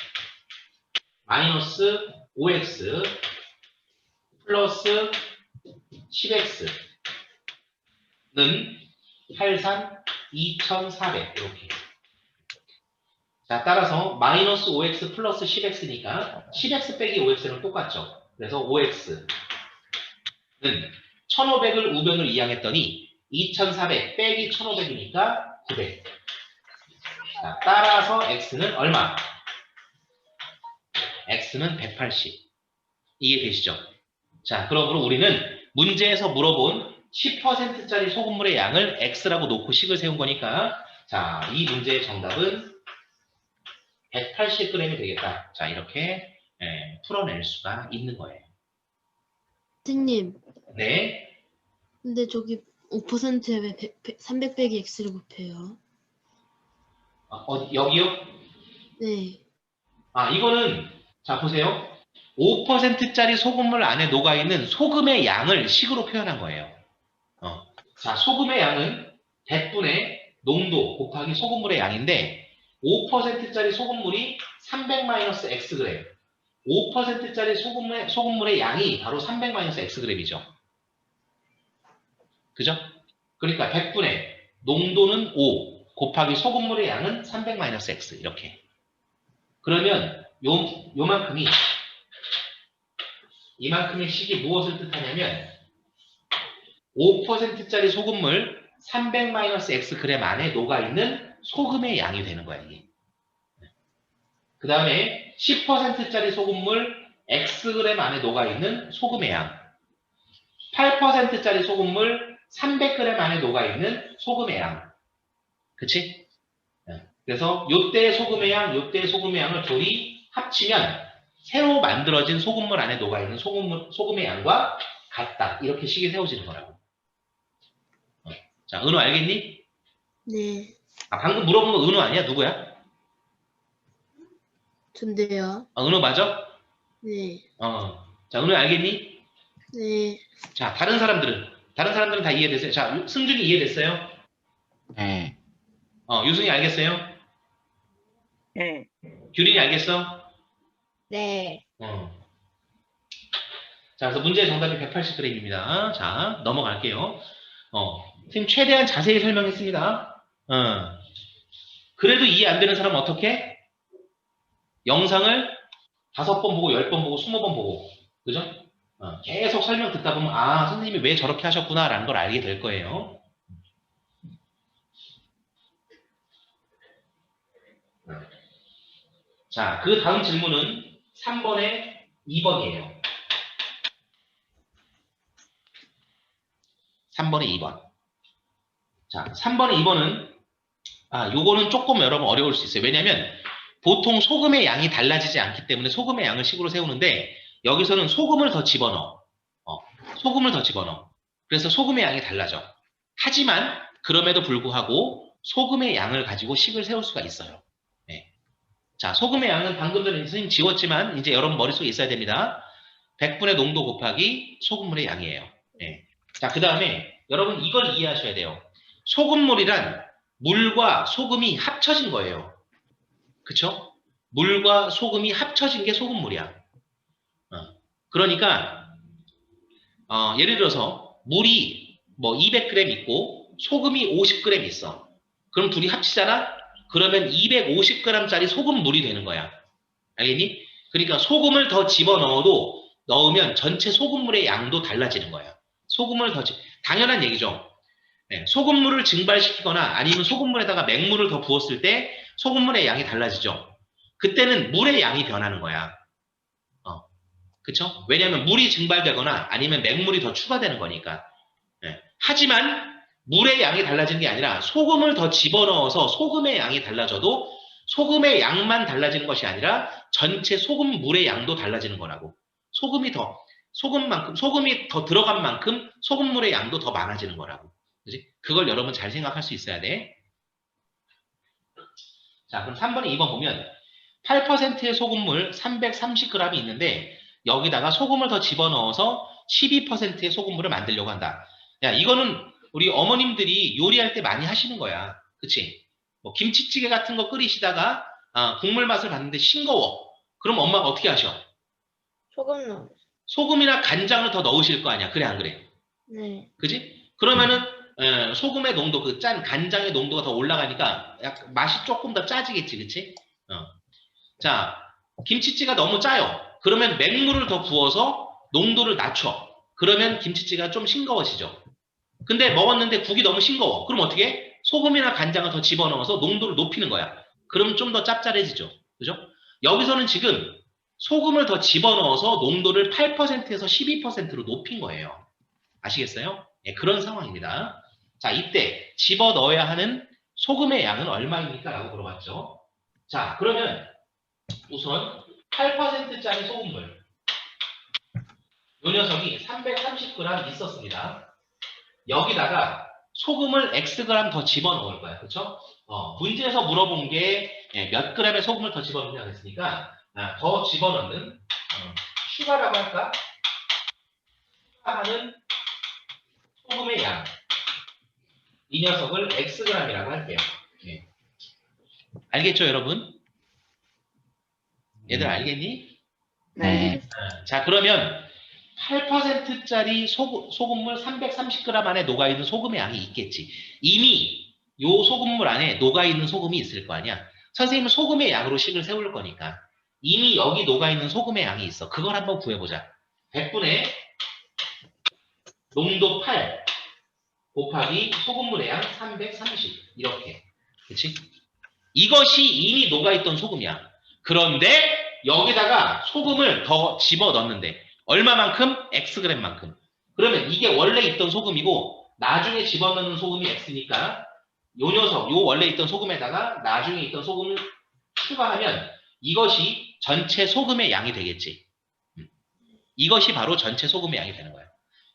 마이너스 5x 플러스 10x는 83, 2400 이렇게. 자, 따라서 마이너스 5x 플러스 10x니까 10x 빼기 5x는 똑같죠. 그래서 5x는 1500을 우변으로 이항했더니 2400 빼기 1500이니까 900. 자, 따라서 x는 얼마? x는 180. 이해되시죠? 자, 그러므로 우리는 문제에서 물어본 10%짜리 소금물의 양을 x라고 놓고 식을 세운 거니까 자, 이 문제의 정답은 180g이 되겠다. 자, 이렇게 풀어낼 수가 있는 거예요. 선생님, 네. 근데 저기 5%에 왜 300 빼기 X를 곱해요? 여기요? 네. 아, 이거는 자, 보세요. 5%짜리 소금물 안에 녹아있는 소금의 양을 식으로 표현한 거예요. 자, 소금의 양은 100분의 농도 곱하기 소금물의 양인데 5%짜리 소금물이 300-Xg. 5%짜리 소금물의 양이 바로 300-Xg이죠. 그죠? 그러니까 100분의 농도는 5 곱하기 소금물의 양은 300-X 이렇게. 그러면 요만큼이 이만큼의 식이 무엇을 뜻하냐면 5%짜리 소금물 300-Xg 안에 녹아있는 소금의 양이 되는 거야, 이게. 그 다음에 10%짜리 소금물 Xg 안에 녹아있는 소금의 양. 8%짜리 소금물 300g 안에 녹아있는 소금의 양. 그치? 그래서 요때의 소금의 양, 요때의 소금의 양을 둘이 합치면 새로 만들어진 소금물 안에 녹아있는 소금의 양과 같다. 이렇게 식이 세워지는 거라고. 자, 은호 알겠니? 네. 아, 방금 물어본 거 은호 아니야? 누구야? 전데요. 아, 은호 맞아? 네. 자, 은호 알겠니? 네. 자, 다른 사람들은 다 이해됐어요? 자, 승준이 이해됐어요? 네. 유승이 알겠어요? 네. 규린이 알겠어? 네. 자, 그래서 문제의 정답이 180g입니다. 자, 넘어갈게요. 선생님 최대한 자세히 설명했습니다. 그래도 이해 안 되는 사람은 어떻게? 영상을 5번 보고 10번 보고 20번 보고 그죠? 계속 설명 듣다 보면 아, 선생님이 왜 저렇게 하셨구나 라는 걸 알게 될 거예요. 자, 그 다음 질문은 3번에 2번이에요. 3번에 2번. 자, 3번에 2번은 요거는 조금 여러분 어려울 수 있어요. 왜냐면 보통 소금의 양이 달라지지 않기 때문에 소금의 양을 식으로 세우는데 여기서는 소금을 더 집어넣어. 소금을 더 집어넣어. 그래서 소금의 양이 달라져. 하지만 그럼에도 불구하고 소금의 양을 가지고 식을 세울 수가 있어요. 네. 자, 소금의 양은 방금 전에 선생님 지웠지만 이제 여러분 머릿속에 있어야 됩니다. 100분의 농도 곱하기 소금물의 양이에요. 네. 자, 그 다음에 여러분 이걸 이해하셔야 돼요. 소금물이란 물과 소금이 합쳐진 거예요. 그쵸? 물과 소금이 합쳐진 게 소금물이야. 그러니까 예를 들어서 물이 뭐 200g 있고 소금이 50g 있어. 그럼 둘이 합치잖아? 그러면 250g짜리 소금물이 되는 거야. 알겠니? 그러니까 소금을 더 넣으면 전체 소금물의 양도 달라지는 거야. 당연한 얘기죠. 네, 소금물을 증발시키거나 아니면 소금물에다가 맹물을 더 부었을 때 소금물의 양이 달라지죠. 그때는 물의 양이 변하는 거야. 그쵸? 왜냐하면 물이 증발되거나 아니면 맹물이 더 추가되는 거니까. 네. 하지만 물의 양이 달라지는 게 아니라 소금을 더 집어넣어서 소금의 양이 달라져도 소금의 양만 달라지는 것이 아니라 전체 소금물의 양도 달라지는 거라고. 소금이 더 들어간 만큼 소금물의 양도 더 많아지는 거라고. 그지? 그걸 여러분 잘 생각할 수 있어야 돼. 자, 그럼 3번에 2번 보면 8%의 소금물 330g이 있는데 여기다가 소금을 더 집어넣어서 12%의 소금물을 만들려고 한다. 야, 이거는 우리 어머님들이 요리할 때 많이 하시는 거야. 그치? 뭐 김치찌개 같은 거 끓이시다가 국물 맛을 봤는데 싱거워. 그럼 엄마가 어떻게 하셔? 소금 넣어. 소금이나 간장을 더 넣으실 거 아니야. 그래 안 그래? 네. 그지? 그러면은 소금의 농도, 그 짠 간장의 농도가 더 올라가니까 약간 맛이 조금 더 짜지겠지, 그치? 자, 김치찌개가 너무 짜요. 그러면 맹물을 더 부어서 농도를 낮춰. 그러면 김치찌개가 좀 싱거워지죠. 근데 먹었는데 국이 너무 싱거워. 그럼 어떻게 해? 소금이나 간장을 더 집어넣어서 농도를 높이는 거야. 그럼 좀 더 짭짤해지죠. 그죠? 여기서는 지금 소금을 더 집어넣어서 농도를 8%에서 12%로 높인 거예요. 아시겠어요? 네, 그런 상황입니다. 자, 이때 집어넣어야 하는 소금의 양은 얼마입니까? 라고 물어봤죠. 자, 그러면 우선 8%짜리 소금물. 이 녀석이 330g 있었습니다. 여기다가 소금을 Xg 더 집어넣을 거야. 그렇죠? 문제에서 물어본 게 몇 g의 소금을 더 집어넣냐고 했으니까 더 집어넣는 추가라고 할까? 추가하는 소금의 양. 이 녀석을 Xg이라고 할게요. 네. 알겠죠, 여러분? 얘들 알겠니? 네. 자, 그러면 8%짜리 소금물 330g 안에 녹아있는 소금의 양이 있겠지. 이미 요 소금물 안에 녹아있는 소금이 있을 거 아니야. 선생님은 소금의 양으로 식을 세울 거니까 이미 여기 녹아있는 소금의 양이 있어. 그걸 한번 구해보자. 100분의 농도 8 곱하기 소금물의 양 330 이렇게. 그치? 이것이 이미 녹아있던 소금이야. 그런데 여기다가 소금을 더 집어넣는데 얼마만큼? Xg만큼. 그러면 이게 원래 있던 소금이고 나중에 집어넣는 소금이 X니까 요 녀석, 요 원래 있던 소금에다가 나중에 있던 소금을 추가하면 이것이 전체 소금의 양이 되겠지. 이것이 바로 전체 소금의 양이 되는 거야.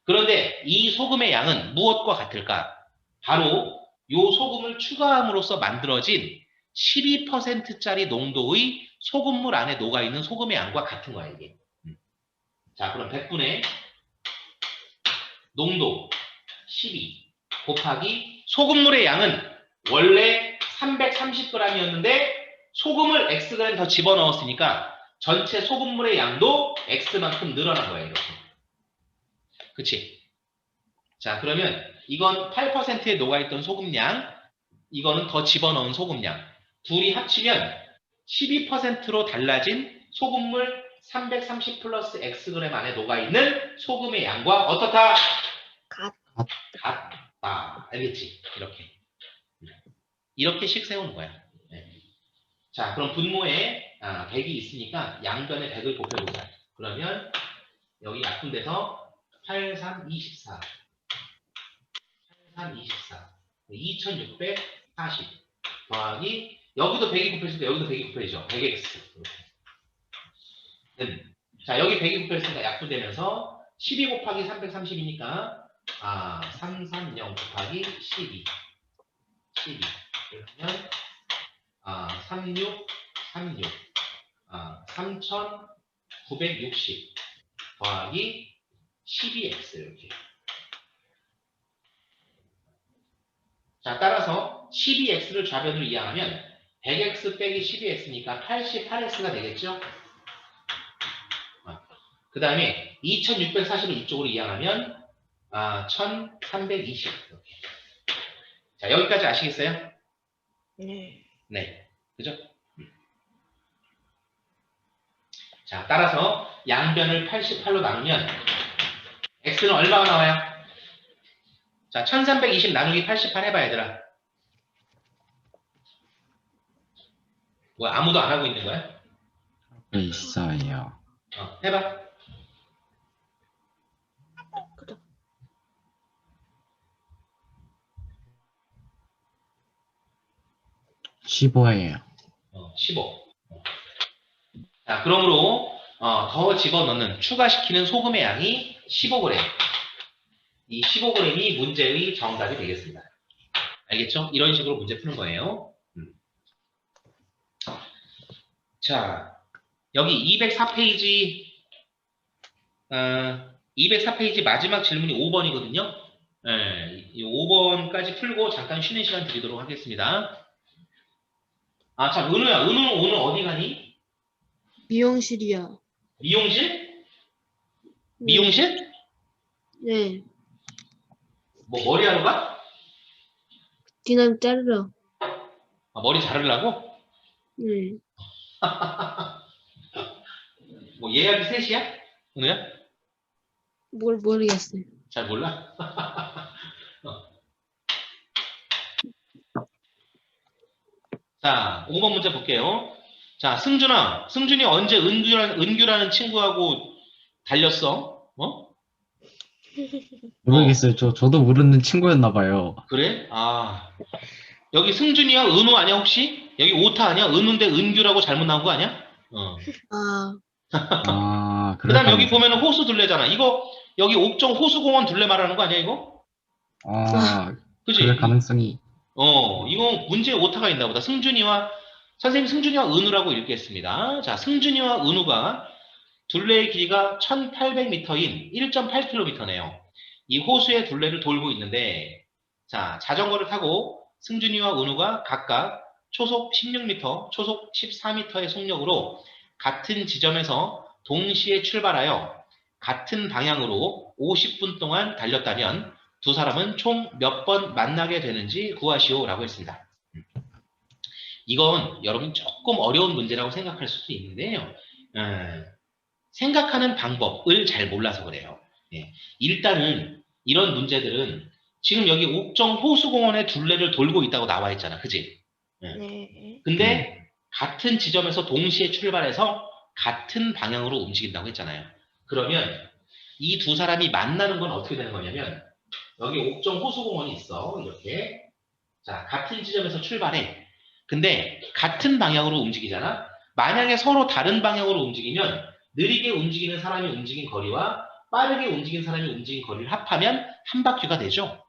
그런데 이 소금의 양은 무엇과 같을까? 바로 요 소금을 추가함으로써 만들어진 12%짜리 농도의 소금물 안에 녹아있는 소금의 양과 같은 거야, 이게. 자, 그럼 100분의 농도 12 곱하기 소금물의 양은 원래 330g이었는데 소금을 Xg 더 집어넣었으니까 전체 소금물의 양도 X만큼 늘어난 거예요, 이렇게. 그치? 자, 그러면 이건 8%에 녹아있던 소금량, 이거는 더 집어넣은 소금량. 둘이 합치면 12%로 달라진 소금물 330 플러스 Xg 안에 녹아있는 소금의 양과 어떻다? 같다. 알겠지? 이렇게 식 세우는 거야. 네. 자, 그럼 분모에 100이 있으니까 양변에 100을 곱해보자. 그러면 여기 약분돼서 8, 3, 24. 8, 3, 24. 2640 더하기 여기도 100이 곱해지니까 여기도 100이 곱해지죠. 100x. 자, 여기 100이 곱해지니까 약분되면서 12 곱하기 330이니까 330 곱하기 12. 그러면 36 3960 더하기 12x 이렇게. 자, 따라서 12x를 좌변으로 이항하면 100x 빼기 12x니까 88x가 되겠죠? 그 다음에 2640을 이쪽으로 이항하면 1320 이렇게. 자, 여기까지 아시겠어요? 네. 네. 그죠? 자, 따라서 양변을 88로 나누면 x는 얼마가 나와요? 자, 1320 나누기 88 해봐, 얘들아. 뭐, 아무도 안 하고 있는 거야? 네, 있어요. 해봐. 그래. 15예요. 15. 자, 그러므로 더 집어넣는, 추가시키는 소금의 양이 15g. 이 15g이 문제의 정답이 되겠습니다. 알겠죠? 이런 식으로 문제 푸는 거예요. 자, 여기 204페이지 204페이지 마지막 질문이 5번이거든요. 네, 이 5번까지 풀고 잠깐 쉬는 시간 드리도록 하겠습니다. 자, 은우야, 은우는 오늘 어디 가니? 미용실이야. 미용실? 미용실? 네. 뭐 머리하러 가? 뒤남 자르러. 머리 자르려고? 네. 뭐 예약이 3시야? 은우야? 뭘 모르겠어요. 잘 몰라? 자, 5번 문제 볼게요. 자, 승준이 언제 은규라는 친구하고 달렸어? 모르겠어요. 저도 모르는 친구였나 봐요. 그래? 여기 승준이야? 은우 아니야, 혹시? 여기 오타 아니야? 은우인데 은규라고 잘못 나온 거 아니야? 그 다음 여기 보면은 호수 둘레잖아. 이거, 여기 옥정 호수공원 둘레 말하는 거 아니야, 이거? 그지? 그럴 가능성이. 이거 문제에 오타가 있나 보다. 선생님 승준이와 은우라고 읽겠습니다. 자, 승준이와 은우가 둘레의 길이가 1800m인 1.8km네요. 이 호수의 둘레를 돌고 있는데, 자, 자전거를 타고 승준이와 은우가 각각 초속 16m, 초속 14m의 속력으로 같은 지점에서 동시에 출발하여 같은 방향으로 50분 동안 달렸다면 두 사람은 총 몇 번 만나게 되는지 구하시오라고 했습니다. 이건 여러분 조금 어려운 문제라고 생각할 수도 있는데요. 생각하는 방법을 잘 몰라서 그래요. 일단은 이런 문제들은 지금 여기 옥정 호수공원의 둘레를 돌고 있다고 나와 있잖아. 그지? 네. 근데 같은 지점에서 동시에 출발해서 같은 방향으로 움직인다고 했잖아요. 그러면 이 두 사람이 만나는 건 어떻게 되는 거냐면 여기 옥정 호수공원이 있어. 이렇게. 자, 같은 지점에서 출발해. 근데 같은 방향으로 움직이잖아. 만약에 서로 다른 방향으로 움직이면 느리게 움직이는 사람이 움직인 거리와 빠르게 움직인 사람이 움직인 거리를 합하면 한 바퀴가 되죠.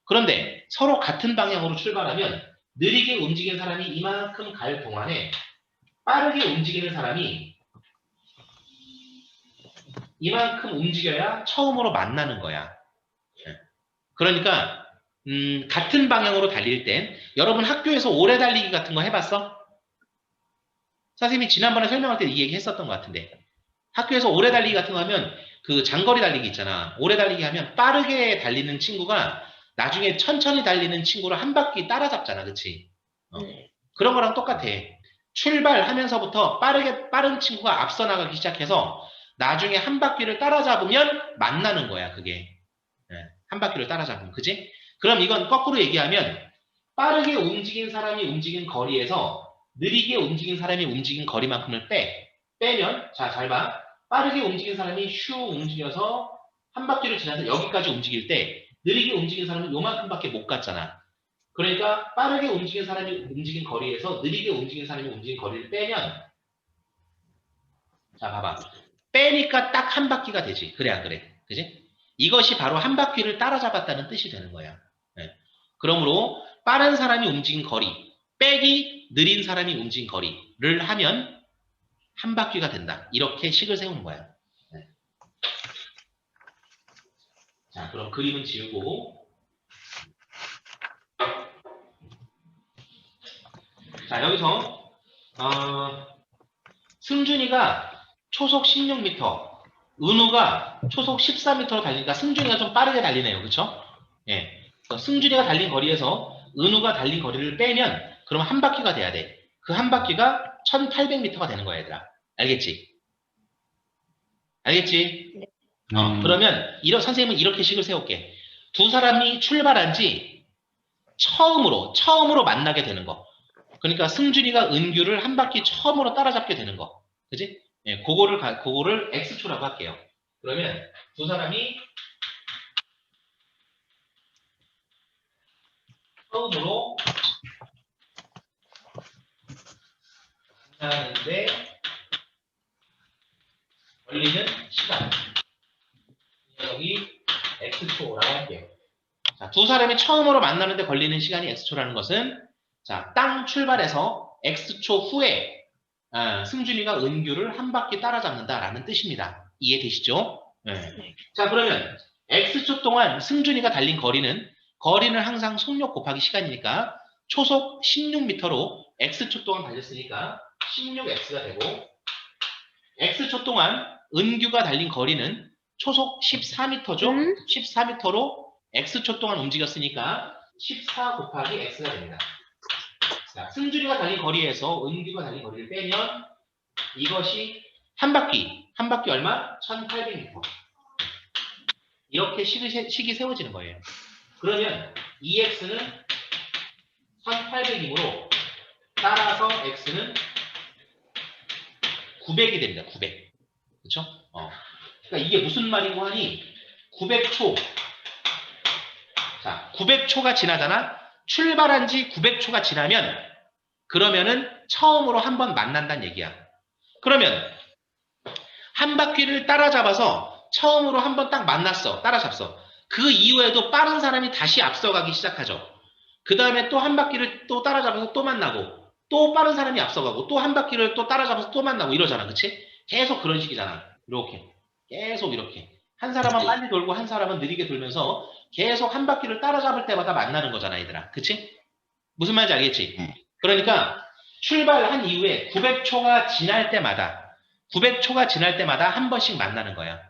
그런데 서로 같은 방향으로 출발하면 느리게 움직이는 사람이 이만큼 갈 동안에 빠르게 움직이는 사람이 이만큼 움직여야 처음으로 만나는 거야. 그러니까 같은 방향으로 달릴 땐 여러분 학교에서 오래 달리기 같은 거 해봤어? 선생님이 지난번에 설명할 때 이 얘기 했었던 것 같은데 학교에서 오래 달리기 같은 거 하면 그 장거리 달리기 있잖아. 오래 달리기 하면 빠르게 달리는 친구가 나중에 천천히 달리는 친구를 한 바퀴 따라잡잖아. 그치? 네. 그런 거랑 똑같아. 출발하면서부터 빠른 친구가 앞서 나가기 시작해서 나중에 한 바퀴를 따라잡으면 만나는 거야. 그게. 한 바퀴를 따라잡으면. 그지? 그럼 이건 거꾸로 얘기하면 빠르게 움직인 사람이 움직인 거리에서 느리게 움직인 사람이 움직인 거리만큼을 빼면 자, 잘 봐. 빠르게 움직인 사람이 슉 움직여서 한 바퀴를 지나서 여기까지 움직일 때 느리게 움직인 사람은 요만큼밖에 못 갔잖아. 그러니까 빠르게 움직인 사람이 움직인 거리에서 느리게 움직인 사람이 움직인 거리를 빼면 자, 봐봐. 빼니까 딱 한 바퀴가 되지. 그래 안 그래? 그지? 이것이 바로 한 바퀴를 따라잡았다는 뜻이 되는 거예요. 네. 그러므로 빠른 사람이 움직인 거리 빼기 느린 사람이 움직인 거리를 하면 한 바퀴가 된다. 이렇게 식을 세우는 거예요. 네. 자, 그럼 그림은 지우고. 자, 여기서 승준이가 초속 16m, 은우가 초속 14m로 달리니까 승준이가 좀 빠르게 달리네요. 그렇죠? 예. 승준이가 달린 거리에서 은우가 달린 거리를 빼면 그럼 한 바퀴가 돼야 돼. 그 한 바퀴가 1800m가 되는 거야, 얘들아. 알겠지? 알겠지? 그러면 선생님은 이렇게 식을 세울게. 두 사람이 출발한 지 처음으로 만나게 되는 거. 그러니까 승준이가 은규를 한 바퀴 처음으로 따라잡게 되는 거. 그지? 예, 그거를 X초라고 할게요. 그러면 두 사람이 처음으로 만나는데 걸리는 시간. 여기 X초라고 할게요. 자, 두 사람이 처음으로 만나는데 걸리는 시간이 X초라는 것은 자, 땅 출발해서 X초 후에 승준이가 은규를 한 바퀴 따라잡는다라는 뜻입니다. 이해되시죠? 네. 자, 그러면 X초 동안 승준이가 달린 거리는 항상 속력 곱하기 시간이니까 초속 16m로 X초 동안 달렸으니까 16X가 되고 X초 동안 은규가 달린 거리는 초속 14m죠? 14m로 X초 동안 움직였으니까 14 곱하기 X가 됩니다. 자, 승준이가 달린 거리에서 은규가 달린 거리를 빼면 이것이 한 바퀴 얼마? 1800m. 이렇게 식이 세워지는 거예요. 그러면 EX는 1800이므로 따라서 X는 900이 됩니다. 900. 그렇죠? 그러니까 이게 무슨 말이고 하니 900초. 자, 900초가 지나잖아. 출발한 지 900초가 지나면 그러면은 처음으로 한번 만난다는 얘기야. 그러면 한 바퀴를 따라잡아서 처음으로 한번 딱 만났어. 따라잡았어. 그 이후에도 빠른 사람이 다시 앞서가기 시작하죠. 그 다음에 또 한 바퀴를 또 따라잡아서 또 만나고 또 빠른 사람이 앞서가고 또 한 바퀴를 또 따라잡아서 또 만나고 이러잖아. 그치? 계속 그런 식이잖아. 이렇게. 계속 이렇게. 한 사람은 빨리 돌고 한 사람은 느리게 돌면서 계속 한 바퀴를 따라잡을 때마다 만나는 거잖아, 얘들아. 그치? 무슨 말인지 알겠지? 그러니까 출발한 이후에 900초가 지날 때마다 한 번씩 만나는 거야.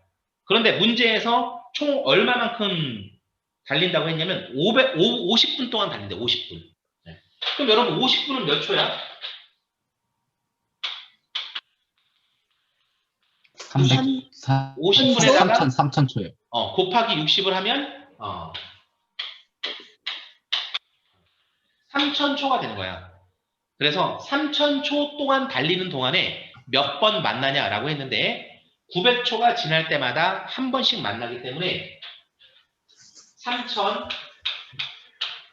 그런데 문제에서 총 얼마만큼 달린다고 했냐면 50분 동안 달린대. 50분. 네. 그럼 여러분 50분은 몇 초야? 50분에다가 3,000초요. 곱하기 60을 하면 3000초가 되는 거야. 그래서 3000초 동안 달리는 동안에 몇 번 만나냐라고 했는데 900초가 지날 때마다 한 번씩 만나기 때문에 3000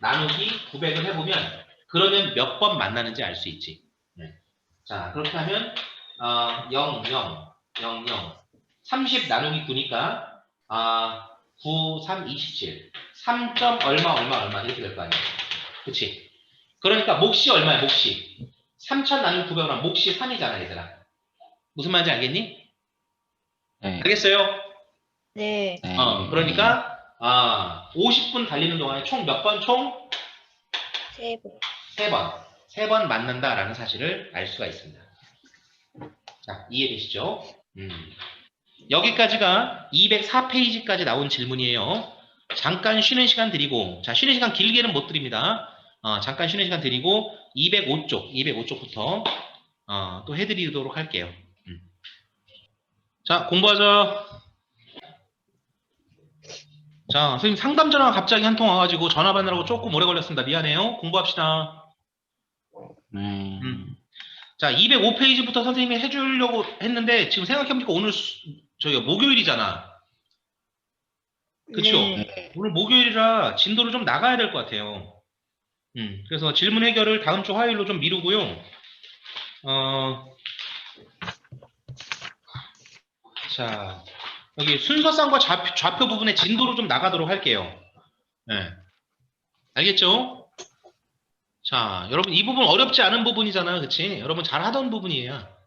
나누기 900을 해보면 그러면 몇 번 만나는지 알 수 있지. 네. 자, 그렇게 하면 0, 0, 0, 0 30 나누기 9니까 9, 3, 27 3. 얼마 이렇게 될 거 아니야. 그치? 그러니까 몫이 얼마야, 몫이? 3000 나누기 900을 하면 몫이 3이잖아, 얘들아. 무슨 말인지 알겠니? 네. 알겠어요? 네. 네. 그러니까 50분 달리는 동안에 총 몇 번? 총 3번. 3번. 3번 만난다라는 사실을 알 수가 있습니다. 자, 이해되시죠? 여기까지가 204페이지까지 나온 질문이에요. 잠깐 쉬는 시간 드리고, 자, 쉬는 시간 길게는 못 드립니다. 잠깐 쉬는 시간 드리고 205쪽부터 또 해드리도록 할게요. 자, 공부하자. 자, 선생님 상담 전화가 갑자기 한 통 와가지고 전화 받느라고 조금 오래 걸렸습니다. 미안해요. 공부합시다. 네. 자, 205페이지부터 선생님이 해주려고 했는데 지금 생각해보니까 오늘 저희가 목요일이잖아. 그쵸? 네. 오늘 목요일이라 진도를 좀 나가야 될 것 같아요. 그래서 질문 해결을 다음 주 화요일로 좀 미루고요. 자, 여기 순서쌍과 좌표 부분의 진도로 좀 나가도록 할게요. 네. 알겠죠? 자, 여러분 이 부분 어렵지 않은 부분이잖아요. 그치? 여러분 잘 하던 부분이에요.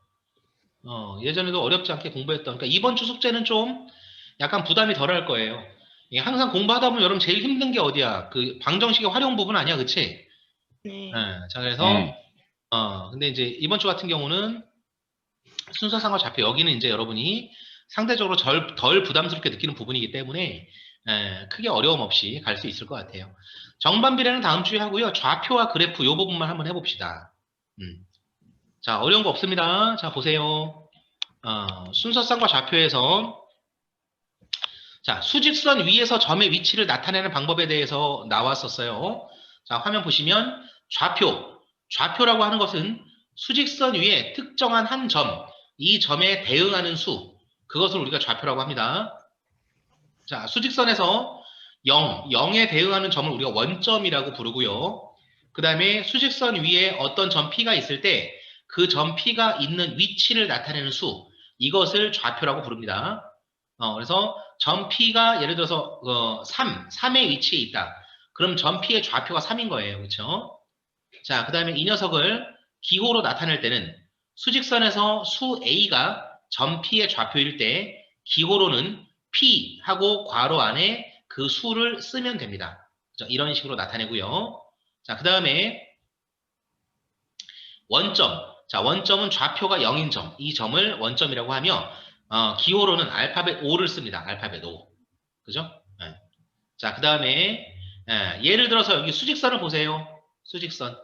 예전에도 어렵지 않게 공부했던. 그러니까 이번 주 숙제는 좀 약간 부담이 덜 할 거예요. 항상 공부하다 보면 여러분 제일 힘든 게 어디야? 그 방정식의 활용 부분 아니야. 그치? 네. 자, 그래서 네. 근데 이제 이번 주 같은 경우는 순서상과 좌표 여기는 이제 여러분이 상대적으로 덜 부담스럽게 느끼는 부분이기 때문에 크게 어려움 없이 갈 수 있을 것 같아요. 정반 비례는 다음 주에 하고요. 좌표와 그래프 이 부분만 한번 해봅시다. 자, 어려운 거 없습니다. 자, 보세요. 순서쌍과 좌표에서 자, 수직선 위에서 점의 위치를 나타내는 방법에 대해서 나왔었어요. 자, 화면 보시면 좌표라고 하는 것은 수직선 위에 특정한 한 점, 이 점에 대응하는 수, 그것을 우리가 좌표라고 합니다. 자, 수직선에서 0에 대응하는 점을 우리가 원점이라고 부르고요. 그 다음에 수직선 위에 어떤 점 P가 있을 때 그 점 P가 있는 위치를 나타내는 수, 이것을 좌표라고 부릅니다. 그래서 점 P가 예를 들어서 3의 위치에 있다. 그럼 점 P의 좌표가 3인 거예요. 그렇죠? 자, 그 다음에 이 녀석을 기호로 나타낼 때는 수직선에서 수 A가 점 P의 좌표일 때 기호로는 P 하고 괄호 안에 그 수를 쓰면 됩니다. 그렇죠? 이런 식으로 나타내고요. 자, 그 다음에 원점. 자, 원점은 좌표가 0인 점. 이 점을 원점이라고 하며 기호로는 알파벳 O를 씁니다. 알파벳 O. 그죠? 네. 자, 그 다음에 예를 들어서 여기 수직선을 보세요. 수직선.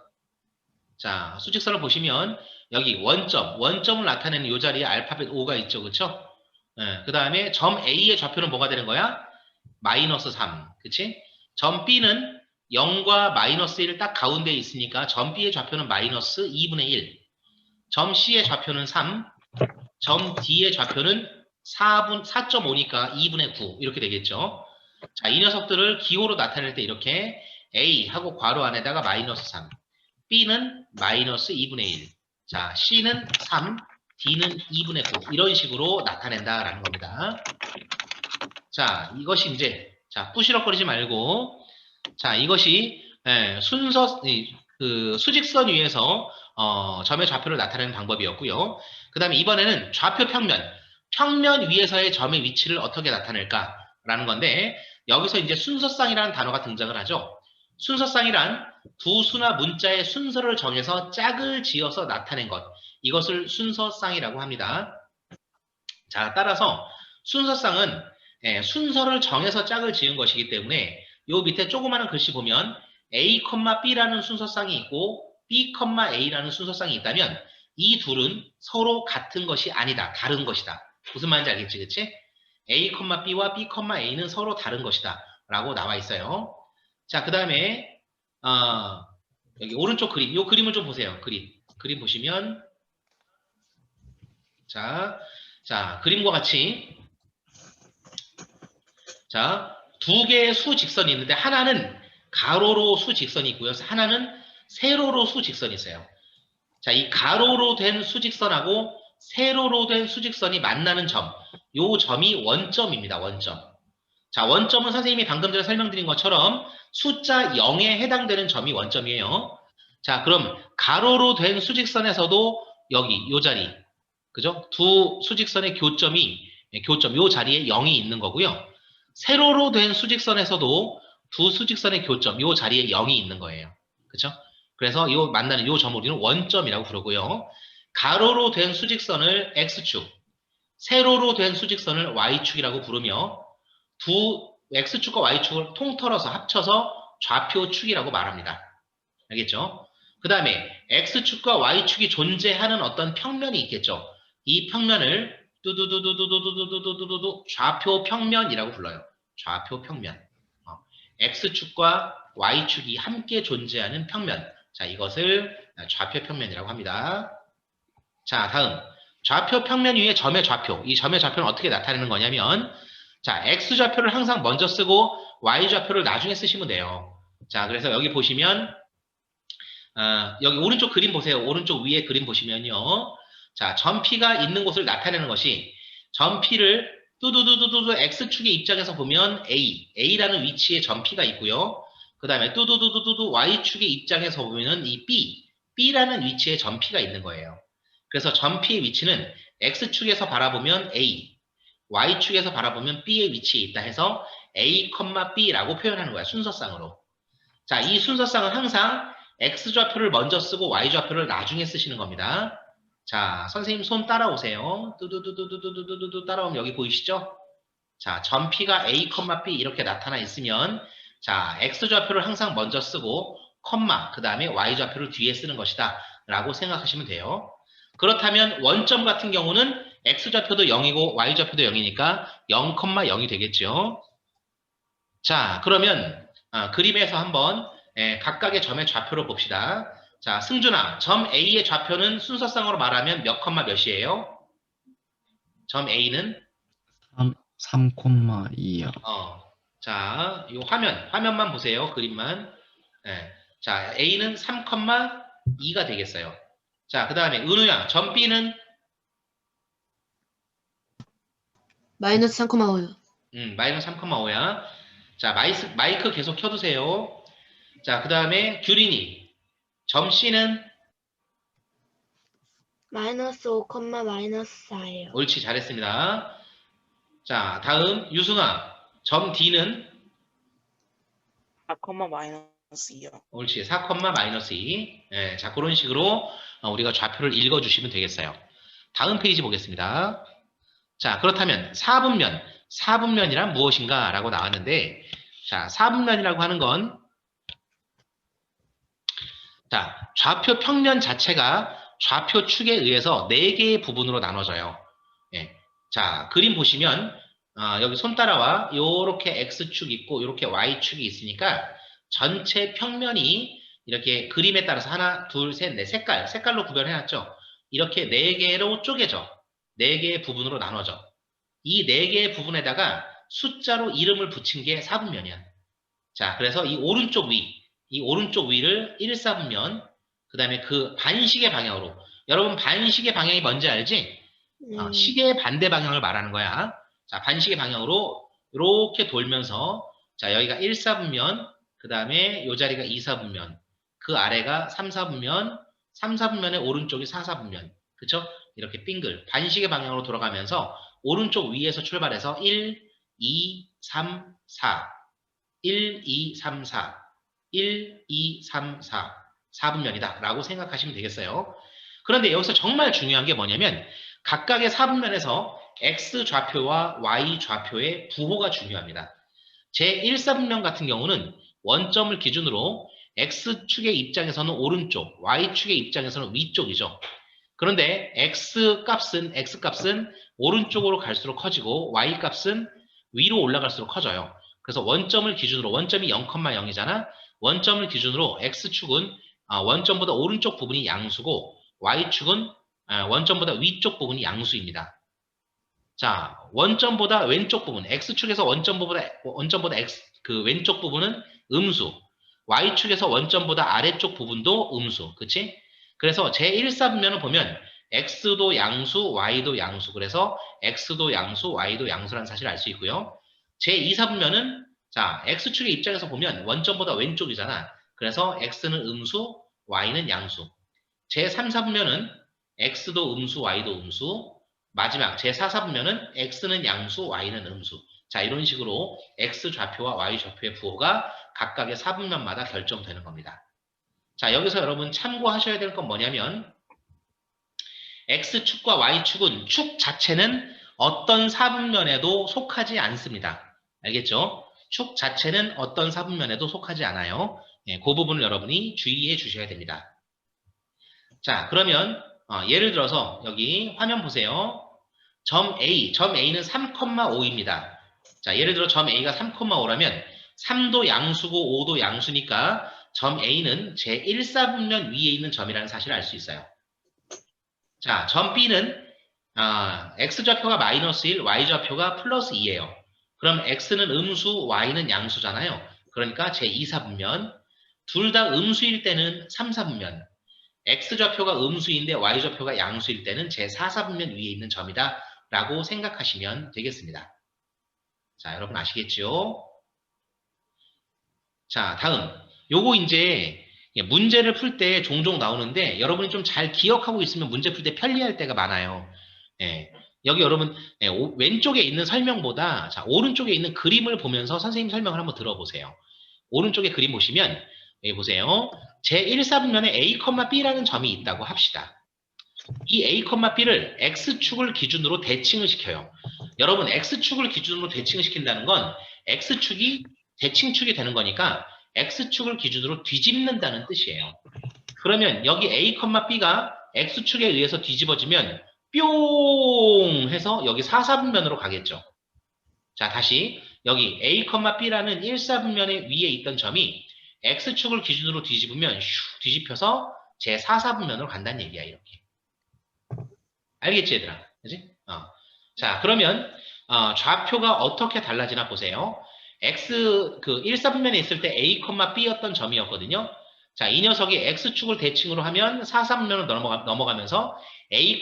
자, 수직선을 보시면 여기 원점을 나타내는 이 자리에 알파벳 O가 있죠. 그쵸? 그 다음에 점 A의 좌표는 뭐가 되는 거야? 마이너스 3. 그치? 점 B는 0과 마이너스 1 딱 가운데에 있으니까 점 B의 좌표는 마이너스 2분의 1. 점 C의 좌표는 3. 점 D의 좌표는 4.5니까 2분의 9. 이렇게 되겠죠. 자, 이 녀석들을 기호로 나타낼 때 이렇게 A 하고 괄호 안에다가 마이너스 3. B는 마이너스 2분의 1. 자, C는 3. D는 2분의 9. 이런 식으로 나타낸다라는 겁니다. 자, 이것이 이제, 자, 뿌시럭거리지 말고, 자, 이것이, 수직선 위에서, 점의 좌표를 나타내는 방법이었고요. 그 다음에 이번에는 좌표 평면 위에서의 점의 위치를 어떻게 나타낼까라는 건데, 여기서 이제 순서쌍이라는 단어가 등장을 하죠. 순서쌍이란 두 수나 문자의 순서를 정해서 짝을 지어서 나타낸 것. 이것을 순서쌍이라고 합니다. 자, 따라서 순서쌍은 순서를 정해서 짝을 지은 것이기 때문에 요 밑에 조그마한 글씨 보면 A, B라는 순서쌍이 있고 B, A라는 순서쌍이 있다면 이 둘은 서로 같은 것이 아니다. 다른 것이다. 무슨 말인지 알겠지? 그치? A, B와 B, A는 서로 다른 것이다. 라고 나와 있어요. 자, 그 다음에 여기 오른쪽 그림, 이 그림을 좀 보세요. 그림 보시면 자, 그림과 같이 자, 두 개의 수직선이 있는데 하나는 가로로 수직선이 있고요. 하나는 세로로 수직선이 있어요. 자, 이 가로로 된 수직선하고 세로로 된 수직선이 만나는 점, 요 점이 원점입니다. 원점. 자, 원점은 선생님이 방금 전에 설명드린 것처럼 숫자 0에 해당되는 점이 원점이에요. 자, 그럼 가로로 된 수직선에서도 여기 요 자리, 그죠? 두 수직선의 교점, 요 자리에 0이 있는 거고요. 세로로 된 수직선에서도 두 수직선의 교점, 요 자리에 0이 있는 거예요. 그죠? 그래서 요 만나는 요 점을 우리는 원점이라고 부르고요. 가로로 된 수직선을 X축, 세로로 된 수직선을 Y축이라고 부르며 두 X축과 Y축을 통틀어서 합쳐서 좌표축이라고 말합니다. 알겠죠? 그 다음에 X축과 Y축이 존재하는 어떤 평면이 있겠죠. 이 평면을 뚜두두두두두두두두두두 좌표평면이라고 불러요. 좌표평면. X축과 Y축이 함께 존재하는 평면. 자, 이것을 좌표평면이라고 합니다. 자, 다음. 좌표평면 위에 점의 좌표. 이 점의 좌표는 어떻게 나타내는 거냐면, 자, X좌표를 항상 먼저 쓰고 Y좌표를 나중에 쓰시면 돼요. 자, 그래서 여기 보시면, 여기 오른쪽 그림 보세요. 오른쪽 위에 그림 보시면요. 자, 점 P가 있는 곳을 나타내는 것이 점 P를 뚜두두두두 X축의 입장에서 보면 A라는 위치에 점 P가 있고요. 그 다음에 뚜두두두두 Y축의 입장에서 보면은 이 B라는 위치에 점 P가 있는 거예요. 그래서 점 P의 위치는 X축에서 바라보면 A, Y축에서 바라보면 B의 위치에 있다 해서 A, B라고 표현하는 거야. 순서상으로. 자, 이 순서상은 항상 X좌표를 먼저 쓰고 Y좌표를 나중에 쓰시는 겁니다. 자, 선생님 손 따라오세요. 뚜두두두두두두두 따라오면 여기 보이시죠? 자, 점 P가 A, B 이렇게 나타나 있으면 자, X좌표를 항상 먼저 쓰고 그 다음에 Y좌표를 뒤에 쓰는 것이다 라고 생각하시면 돼요. 그렇다면 원점 같은 경우는 X좌표도 0이고 Y좌표도 0이니까 0, 0이 되겠죠. 자, 그러면 그림에서 한번 각각의 점의 좌표를 봅시다. 자, 승준아, 점 A의 좌표는 순서상으로 말하면 몇 컴마 몇이에요? 점 A는? 3,2요. 자, 이 화면만 보세요. 그림만. 자, A는 3,2가 되겠어요. 자, 그 다음에 은우야, 점 B는? 마이너스 3,5요. 마이너스 3,5야. 자, 마이크 계속 켜두세요. 자, 그 다음에 규린이. 점 C는? 마이너스 5, 마이너스 4예요. 옳지, 잘했습니다. 자, 다음 유승아. 점 D는? 4, 마이너스 2요. 옳지, 4, 마이너스 2. 자, 그런 식으로 우리가 좌표를 읽어주시면 되겠어요. 다음 페이지 보겠습니다. 자, 그렇다면 4분면이란 무엇인가 라고 나왔는데, 자, 4분면이라고 하는 건 자, 좌표 평면 자체가 좌표 축에 의해서 4개의 부분으로 나눠져요. 자, 그림 보시면 여기 손 따라와. 요렇게 X축 있고 요렇게 Y축이 있으니까 전체 평면이 이렇게 그림에 따라서 하나, 둘, 셋, 넷 색깔로 구별해놨죠. 이렇게 4개로 쪼개져. 4개의 부분으로 나눠져. 이 4개의 부분에다가 숫자로 이름을 붙인 게 4분면이야. 자, 그래서 이 오른쪽 위를 1/4분면, 그 다음에 그 반시계 방향으로. 여러분, 반시계 방향이 뭔지 알지? 시계의 반대 방향을 말하는 거야. 자, 반시계 방향으로 이렇게 돌면서, 자, 여기가 1/4분면, 그 다음에 이 자리가 2/4분면, 그 아래가 3/4분면, 3/4분면의 오른쪽이 4/4분면. 그쵸? 이렇게 빙글, 반시계 방향으로 돌아가면서 오른쪽 위에서 출발해서 1, 2, 3, 4, 1, 2, 3, 4, 1, 2, 3, 4, 4분면이다 라고 생각하시면 되겠어요. 그런데 여기서 정말 중요한 게 뭐냐면 각각의 4분면에서 X좌표와 Y좌표의 부호가 중요합니다. 제 1/4분면 같은 경우는 원점을 기준으로 X축의 입장에서는 오른쪽, Y축의 입장에서는 위쪽이죠. 그런데 X값은 오른쪽으로 갈수록 커지고 Y값은 위로 올라갈수록 커져요. 그래서 원점을 기준으로, 원점이 0,0이잖아. 원점을 기준으로 X축은 원점보다 오른쪽 부분이 양수고 Y축은 원점보다 위쪽 부분이 양수입니다. 자, 원점보다 왼쪽 부분, X축에서 원점보다 그 왼쪽 부분은 음수, Y축에서 원점보다 아래쪽 부분도 음수, 그치? 그래서 제 1/4분면을 보면 X도 양수, Y도 양수, 그래서 X도 양수, Y도 양수라는 사실을 알 수 있고요. 제 2/4분면은 자, X축의 입장에서 보면 원점보다 왼쪽이잖아. 그래서 X는 음수, Y는 양수. 제 3/4분면은 X도 음수, Y도 음수. 마지막 제 4/4분면은 X는 양수, Y는 음수. 자, 이런 식으로 X좌표와 Y좌표의 부호가 각각의 4분면마다 결정되는 겁니다. 자, 여기서 여러분 참고하셔야 될 건 뭐냐면 X축과 Y축은 축 자체는 어떤 4분면에도 속하지 않습니다. 알겠죠? 축 자체는 어떤 4분면에도 속하지 않아요. 그 부분을 여러분이 주의해 주셔야 됩니다. 자, 그러면 예를 들어서 여기 화면 보세요. 점 A는 3,5입니다. 자, 예를 들어 점 A가 3,5라면 3도 양수고 5도 양수니까 점 A는 제 1/4분면 위에 있는 점이라는 사실을 알 수 있어요. 자, 점 B는 X좌표가 -1, Y좌표가 +2예요. 그럼 X는 음수, Y는 양수잖아요. 그러니까 제 2/4분면. 둘 다 음수일 때는 3/4분면. X좌표가 음수인데 Y좌표가 양수일 때는 제 4/4분면 위에 있는 점이다 라고 생각하시면 되겠습니다. 자, 여러분 아시겠죠? 자, 다음. 요거 이제 문제를 풀 때 종종 나오는데 여러분이 좀 잘 기억하고 있으면 문제 풀 때 편리할 때가 많아요. 예. 여기 여러분 왼쪽에 있는 설명보다 자, 오른쪽에 있는 그림을 보면서 선생님 설명을 한번 들어보세요. 오른쪽에 그림 보시면 여기 보세요. 제1사분면에 A, B라는 점이 있다고 합시다. 이 A, B를 X축을 기준으로 대칭을 시켜요. 여러분 X축을 기준으로 대칭을 시킨다는 건 X축이 대칭축이 되는 거니까 X축을 기준으로 뒤집는다는 뜻이에요. 그러면 여기 A, B가 X축에 의해서 뒤집어지면 뿅 해서 여기 4사분면으로 가겠죠. 자, 다시 여기 A, B라는 1사분면의 위에 있던 점이 X축을 기준으로 뒤집으면 슉 뒤집혀서 제 4사분면으로 간다는 얘기야, 이렇게. 알겠지, 얘들아? 그지? 자, 그러면 좌표가 어떻게 달라지나 보세요. X, 1사분면에 있을 때 A, B였던 점이었거든요. 자, 이 녀석이 X축을 대칭으로 하면 4사분면으로 넘어가면서 A,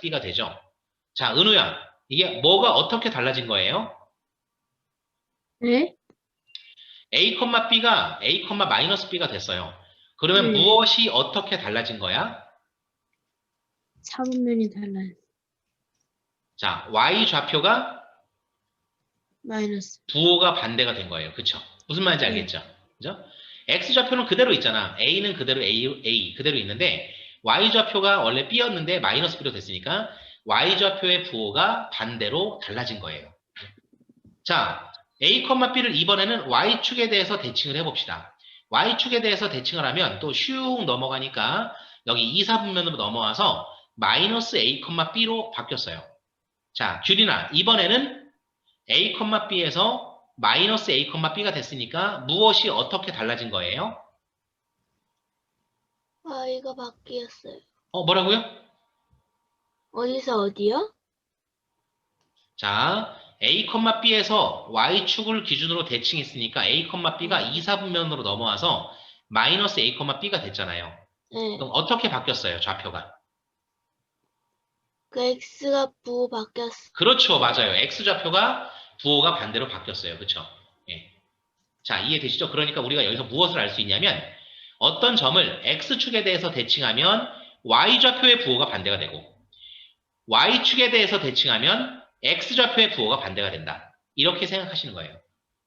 B가 되죠. 자, 은우야, 이게 뭐가 어떻게 달라진 거예요? 네? A, B가 A, B가 됐어요. 그러면 네. 무엇이 어떻게 달라진 거야? 사분면이 달라요. 자, Y 좌표가 마이너스. 부호가 반대가 된 거예요. 그쵸? 무슨 말인지 알겠죠? 그죠? X 좌표는 그대로 있잖아. A는 그대로 A 그대로 있는데 Y 좌표가 원래 B였는데 마이너스 B로 됐으니까 Y 좌표의 부호가 반대로 달라진 거예요. 자, A, B를 이번에는 Y축에 대해서 대칭을 해봅시다. Y축에 대해서 대칭을 하면 또 슉 넘어가니까 여기 2사분면으로 넘어와서 마이너스 A, B로 바뀌었어요. 자, 규린아, 이번에는 A, B에서 마이너스 A, B가 됐으니까 무엇이 어떻게 달라진 거예요? Y가 바뀌었어요. 뭐라고요? 어디서 어디요? 자, A, B에서 Y축을 기준으로 대칭했으니까 A, B가 2사분면으로 넘어와서 마이너스 A, B가 됐잖아요. 네. 그럼 어떻게 바뀌었어요, 좌표가? 그 X가 부호 바뀌었어요. 그렇죠, 맞아요. X좌표가 부호가 반대로 바뀌었어요. 그렇죠? 예. 자, 이해되시죠? 그러니까 우리가 여기서 무엇을 알 수 있냐면 어떤 점을 X축에 대해서 대칭하면 Y좌표의 부호가 반대가 되고 Y축에 대해서 대칭하면 X좌표의 부호가 반대가 된다. 이렇게 생각하시는 거예요.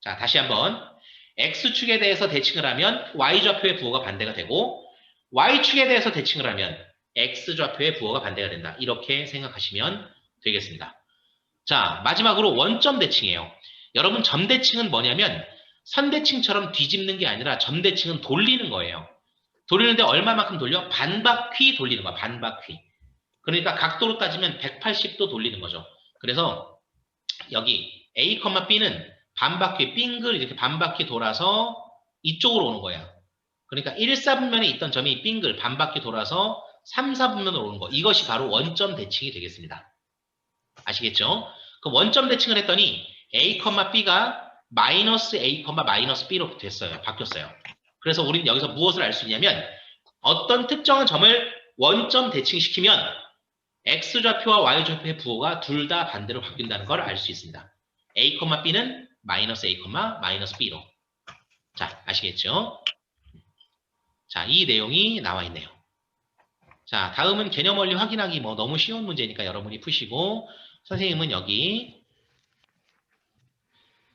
자, 다시 한번 X축에 대해서 대칭을 하면 Y좌표의 부호가 반대가 되고 Y축에 대해서 대칭을 하면 X좌표의 부호가 반대가 된다. 이렇게 생각하시면 되겠습니다. 자, 마지막으로 원점 대칭이에요. 여러분, 점 대칭은 뭐냐면 선 대칭처럼 뒤집는 게 아니라 점 대칭은 돌리는 거예요. 돌리는데 얼마만큼 돌려? 반바퀴 돌리는 거야, 반바퀴. 그러니까 각도로 따지면 180도 돌리는 거죠. 그래서 여기 A, B는 반바퀴, 빙글 이렇게 반바퀴 돌아서 이쪽으로 오는 거야. 그러니까 1사분면에 있던 점이 빙글 반바퀴 돌아서 3사분면으로 오는 거. 이것이 바로 원점 대칭이 되겠습니다. 아시겠죠? 그 원점 대칭을 했더니 A, B가 마이너스 A, 마이너스 B로 됐어요. 바뀌었어요. 그래서 우리는 여기서 무엇을 알 수 있냐면 어떤 특정한 점을 원점 대칭시키면 X좌표와 Y좌표의 부호가 둘 다 반대로 바뀐다는 걸 알 수 있습니다. A, B는 마이너스 A, 마이너스 B로. 자, 아시겠죠? 자, 이 내용이 나와 있네요. 자, 다음은 개념 원리 확인하기 뭐 너무 쉬운 문제니까 여러분이 푸시고 선생님은 여기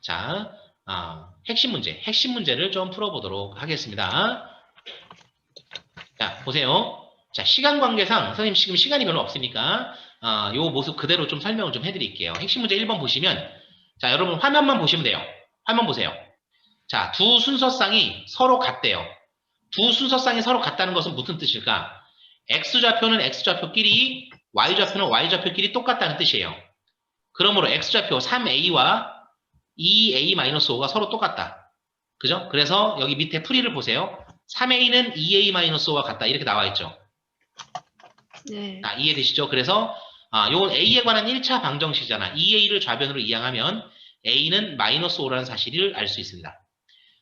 자, 핵심 문제를 좀 풀어보도록 하겠습니다. 자, 보세요. 자, 시간 관계상 선생님 지금 시간이 별로 없으니까 요 모습 그대로 좀 설명을 좀 해드릴게요. 핵심 문제 1번 보시면 자, 여러분 화면만 보시면 돼요. 화면 보세요. 자, 두 순서쌍이 서로 같대요. 두 순서쌍이 서로 같다는 것은 무슨 뜻일까? X좌표는 X좌표끼리, Y좌표는 Y좌표끼리 똑같다는 뜻이에요. 그러므로 X좌표 3A와 2A-5가 서로 똑같다. 그죠? 그래서 여기 밑에 풀이를 보세요. 3A는 2A-5와 같다. 이렇게 나와 있죠. 네. 자, 이해되시죠? 그래서 요건 A에 관한 1차 방정식이잖아. 2A를 좌변으로 이항하면 A는 마이너스 5라는 사실을 알 수 있습니다.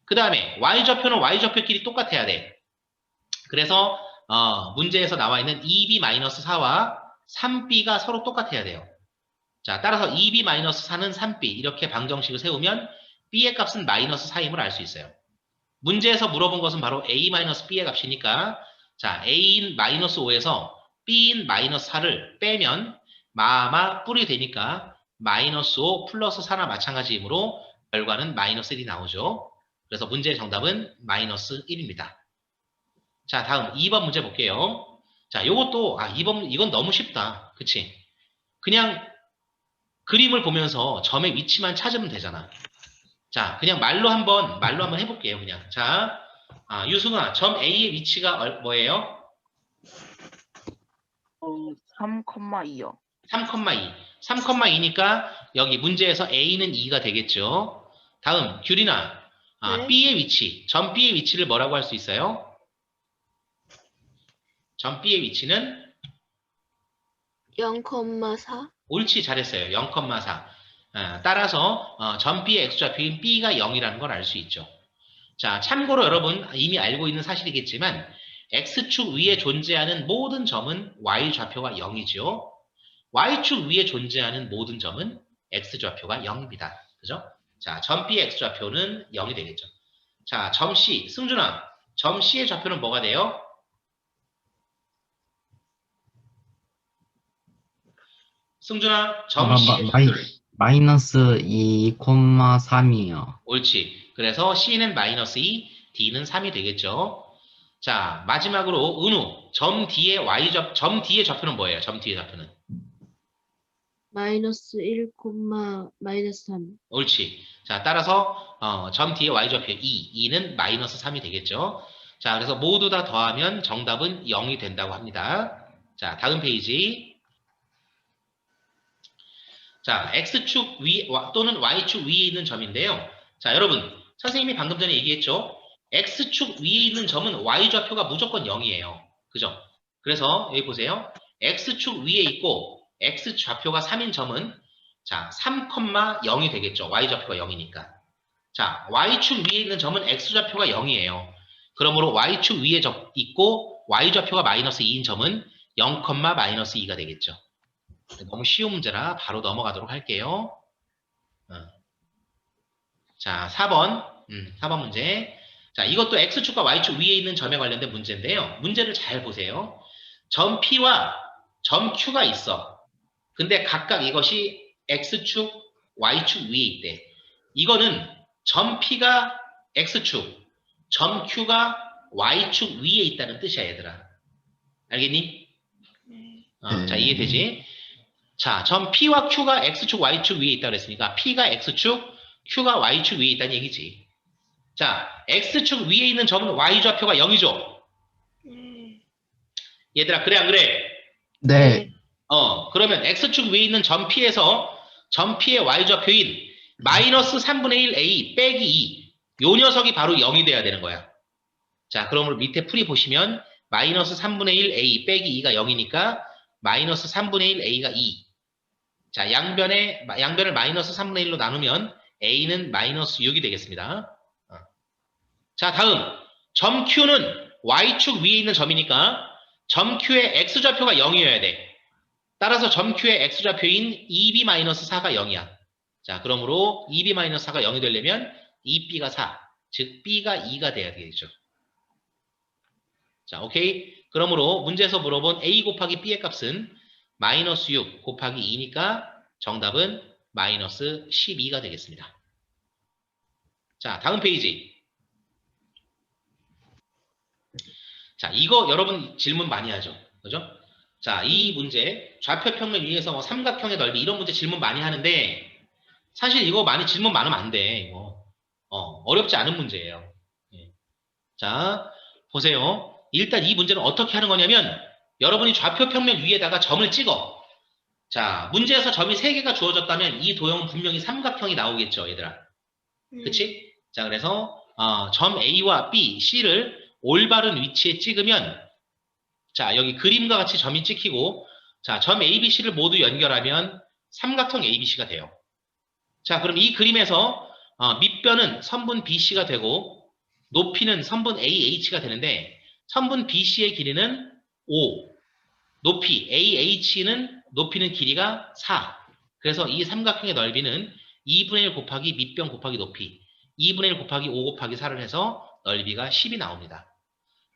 그 다음에 Y좌표는 Y좌표끼리 똑같아야 돼. 그래서 문제에서 나와 있는 2B-4와 3B가 서로 똑같아야 돼요. 자, 따라서 2b-4는 3b 이렇게 방정식을 세우면 b의 값은 마이너스 4임을 알 수 있어요. 문제에서 물어본 것은 바로 a-b의 값이니까 자, a인 마이너스 5에서 b인 마이너스 4를 빼면 마마 뿔이 되니까 마이너스 5 플러스 4나 마찬가지이므로 결과는 마이너스 1이 나오죠. 그래서 문제의 정답은 마이너스 1입니다. 자, 다음 2번 문제 볼게요. 자, 요것도 2번 이건 너무 쉽다. 그치? 그냥 그림을 보면서 점의 위치만 찾으면 되잖아. 자, 그냥 말로 한번 해볼게요. 그냥. 자, 유승아, 점 A의 위치가 뭐예요? 3,2요. 3,2. 3,2니까 여기 문제에서 A는 2가 되겠죠. 다음, 규리나, 네. B의 위치, 점 B의 위치를 뭐라고 할 수 있어요? 점 B의 위치는 0,4. 옳지, 잘했어요. 0,4. 따라서 점 B의 x좌표인 B가 0이라는 걸 알 수 있죠. 자, 참고로 여러분 이미 알고 있는 사실이겠지만 X축 위에 존재하는 모든 점은 Y좌표가 0이죠. Y축 위에 존재하는 모든 점은 X좌표가 0입니다. 그죠? 자, 점 B의 X좌표는 0이 되겠죠. 자, 점 C, 승준아, 점 C의 좌표는 뭐가 돼요? 승준아, 점 C의 좌표를 마이너스 2,3이요. 옳지. 그래서 C는 마이너스 2, D는 3이 되겠죠. 자, 마지막으로 은우, 점 D의 좌표는 뭐예요? 점 D의 좌표는? 마이너스 1, 마이너스 3. 옳지. 자, 따라서 점 D의 Y좌표 2는 마이너스 3이 되겠죠. 자, 그래서 모두 다 더하면 정답은 0이 된다고 합니다. 자, 다음 페이지. 자, X축 위 또는 Y축 위에 있는 점인데요. 자, 여러분, 선생님이 방금 전에 얘기했죠. X축 위에 있는 점은 Y좌표가 무조건 0이에요. 그죠? 그래서 여기 보세요. X축 위에 있고 X좌표가 3인 점은 자, 3,0이 되겠죠. Y좌표가 0이니까. 자, Y축 위에 있는 점은 X좌표가 0이에요. 그러므로 Y축 위에 있고 Y좌표가 마이너스 2인 점은 0, 마이너스 2가 되겠죠. 너무 쉬운 문제라 바로 넘어가도록 할게요. 자, 4번 문제. 자, 이것도 X축과 Y축 위에 있는 점에 관련된 문제인데요. 문제를 잘 보세요. 점 P와 점 Q가 있어. 근데 각각 이것이 X축, Y축 위에 있대. 이거는 점 P가 X축, 점 Q가 Y축 위에 있다는 뜻이야, 얘들아. 알겠니? 자, 이해되지? 자, 점 P와 Q가 X축, Y축 위에 있다고 그랬으니까 P가 X축, Q가 Y축 위에 있다는 얘기지. 자, X축 위에 있는 점은 Y좌표가 0이죠. 얘들아, 그래 안 그래? 네. 그러면 X축 위에 있는 점 P에서 점 P의 Y좌표인 마이너스 3분의 1 A 빼기 2. 요 녀석이 바로 0이 돼야 되는 거야. 자, 그러면 밑에 풀이 보시면 마이너스 3분의 1 A 빼기 2가 0이니까 마이너스 3분의 1 A가 2. 자, 양변을 마이너스 3분의 1로 나누면 A는 마이너스 6이 되겠습니다. 자, 다음 점 Q는 Y축 위에 있는 점이니까 점 Q의 X좌표가 0이어야 돼. 따라서 점 Q의 X좌표인 2B-4가 0이야. 자, 그러므로 2B-4가 0이 되려면 2B가 4, 즉 B가 2가 돼야 되겠죠. 자, 오케이. 그러므로 문제에서 물어본 A 곱하기 B의 값은 마이너스 6 곱하기 2니까 정답은 마이너스 12가 되겠습니다. 자, 다음 페이지. 자, 이거 여러분 질문 많이 하죠. 그죠? 자, 이 문제 좌표 평면 위에서 뭐 삼각형의 넓이 이런 문제 질문 많이 하는데 사실 이거 질문 많으면 안 돼. 이거. 어렵지 않은 문제예요. 예. 자, 보세요. 일단 이 문제는 어떻게 하는 거냐면 여러분이 좌표 평면 위에다가 점을 찍어. 자, 문제에서 점이 3개가 주어졌다면 이 도형은 분명히 삼각형이 나오겠죠, 얘들아. 그치? 자, 그래서 점 A와 B, C를 올바른 위치에 찍으면 자, 여기 그림과 같이 점이 찍히고 자, 점 ABC를 모두 연결하면 삼각형 ABC가 돼요. 자, 그럼 이 그림에서 밑변은 선분 BC가 되고 높이는 선분 AH가 되는데 선분 BC의 길이는 5, 높이는 길이가 4. 그래서 이 삼각형의 넓이는 2분의 1 곱하기 밑변 곱하기 높이 2분의 1 곱하기 5 곱하기 4를 해서 넓이가 10이 나옵니다.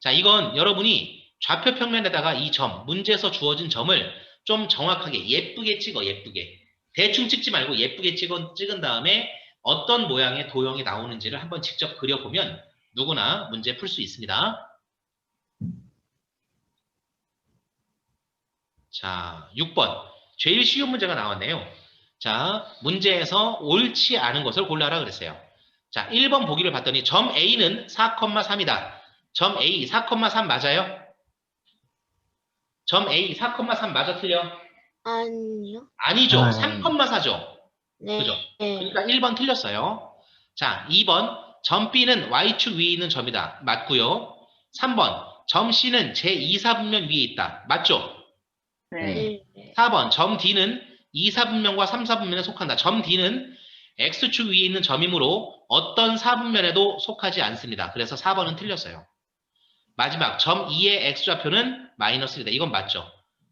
자, 이건 여러분이 좌표 평면에다가 이 점, 문제에서 주어진 점을 좀 정확하게 예쁘게 찍어, 예쁘게. 대충 찍지 말고 예쁘게 찍은 다음에 어떤 모양의 도형이 나오는지를 한번 직접 그려보면 누구나 문제 풀 수 있습니다. 자, 6번. 제일 쉬운 문제가 나왔네요. 자, 문제에서 옳지 않은 것을 골라라 그랬어요. 자, 1번 보기를 봤더니 점 A는 4,3이다. 점 A 4,3 맞아요? 점 A 4,3 맞아 틀려? 아니요. 아니죠. 아, 3,4죠. 네. 그죠? 네. 그러니까 1번 틀렸어요. 자, 2번 점 B는 Y축 위에 있는 점이다. 맞고요. 3번 점 C는 제2사분면 위에 있다. 맞죠? 네. 네. 4번 점 D는 2사분면과 3사분면에 속한다. 점 D는 X축 위에 있는 점이므로 어떤 사분면에도 속하지 않습니다. 그래서 4번은 틀렸어요. 마지막 점 E의 X좌표는 마이너스 1이다. 이건 맞죠?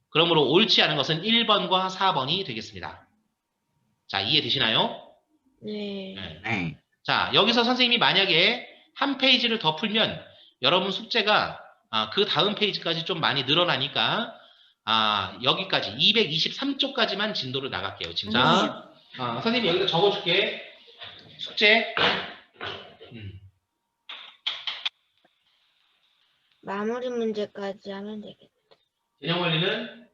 그러므로 옳지 않은 것은 1번과 4번이 되겠습니다. 자, 이해되시나요? 네. 네. 네. 자, 여기서 선생님이 만약에 한 페이지를 더 풀면 여러분 숙제가 그 다음 페이지까지 좀 많이 늘어나니까 여기까지 223쪽까지만 진도를 나갈게요. 지금. 자, 선생님이 여기다 적어줄게. 숙제. 마무리 문제까지 하면 되겠다. 개념 원리는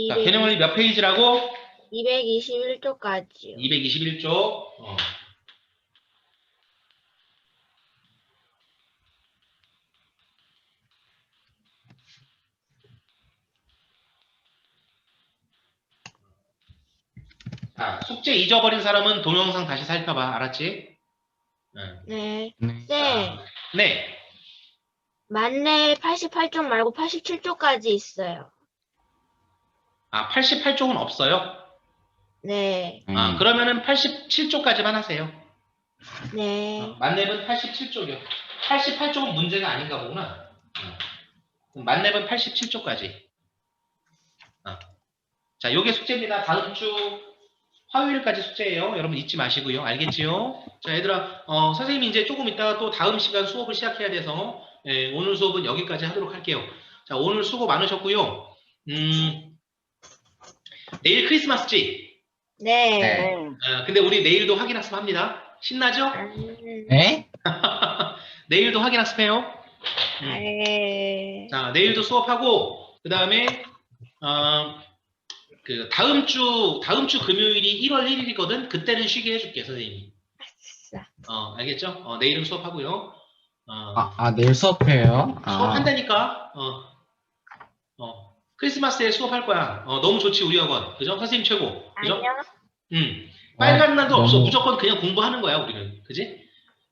자, 개념 원리 몇 페이지라고? 221쪽까지요. 221쪽. 자, 숙제 잊어버린 사람은 동영상 다시 살펴봐. 알았지? 네. 네. 쌤, 네. 만렙 88쪽 말고 87쪽까지 있어요. 88쪽은 없어요? 네. 그러면은 87쪽까지만 하세요. 네. 만렙은 87쪽이요. 88쪽은 문제가 아닌가 보구나. 만렙은 87쪽까지. 자, 요게 숙제입니다. 다음 주 화요일까지 숙제예요. 여러분 잊지 마시고요. 알겠지요? 자, 얘들아, 선생님이 이제 조금 있다가 또 다음 시간 수업을 시작해야 돼서 오늘 수업은 여기까지 하도록 할게요. 자, 오늘 수고 많으셨고요. 내일 크리스마스지? 네. 네. 근데 우리 내일도 확인학습 합니다. 신나죠? 네? 내일도 확인학습해요. 네. 자, 내일도 수업하고 그 다음에 그 다음 주 금요일이 1월 1일이거든. 그때는 쉬게 해줄게 선생님이. 알겠죠? 내일은 수업하고요. 내일 수업해요? 수업한다니까. 크리스마스에 수업할 거야. 너무 좋지 우리 학원. 그죠? 선생님 최고. 그죠? 아니요. 빨간 날도 없어. 너무- 무조건 그냥 공부하는 거야 우리는. 그지?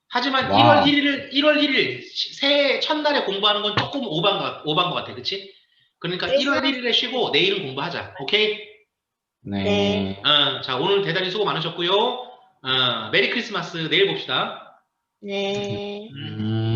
하지만 와. 1월 1일 새해 첫날에 공부하는 건 조금 오반 것 같아. 그치? 그러니까 1월 1일에 쉬고 내일은 공부하자. 오케이? 네. 자, 오늘 대단히 수고 많으셨고요. 메리 크리스마스. 내일 봅시다. 네. 음.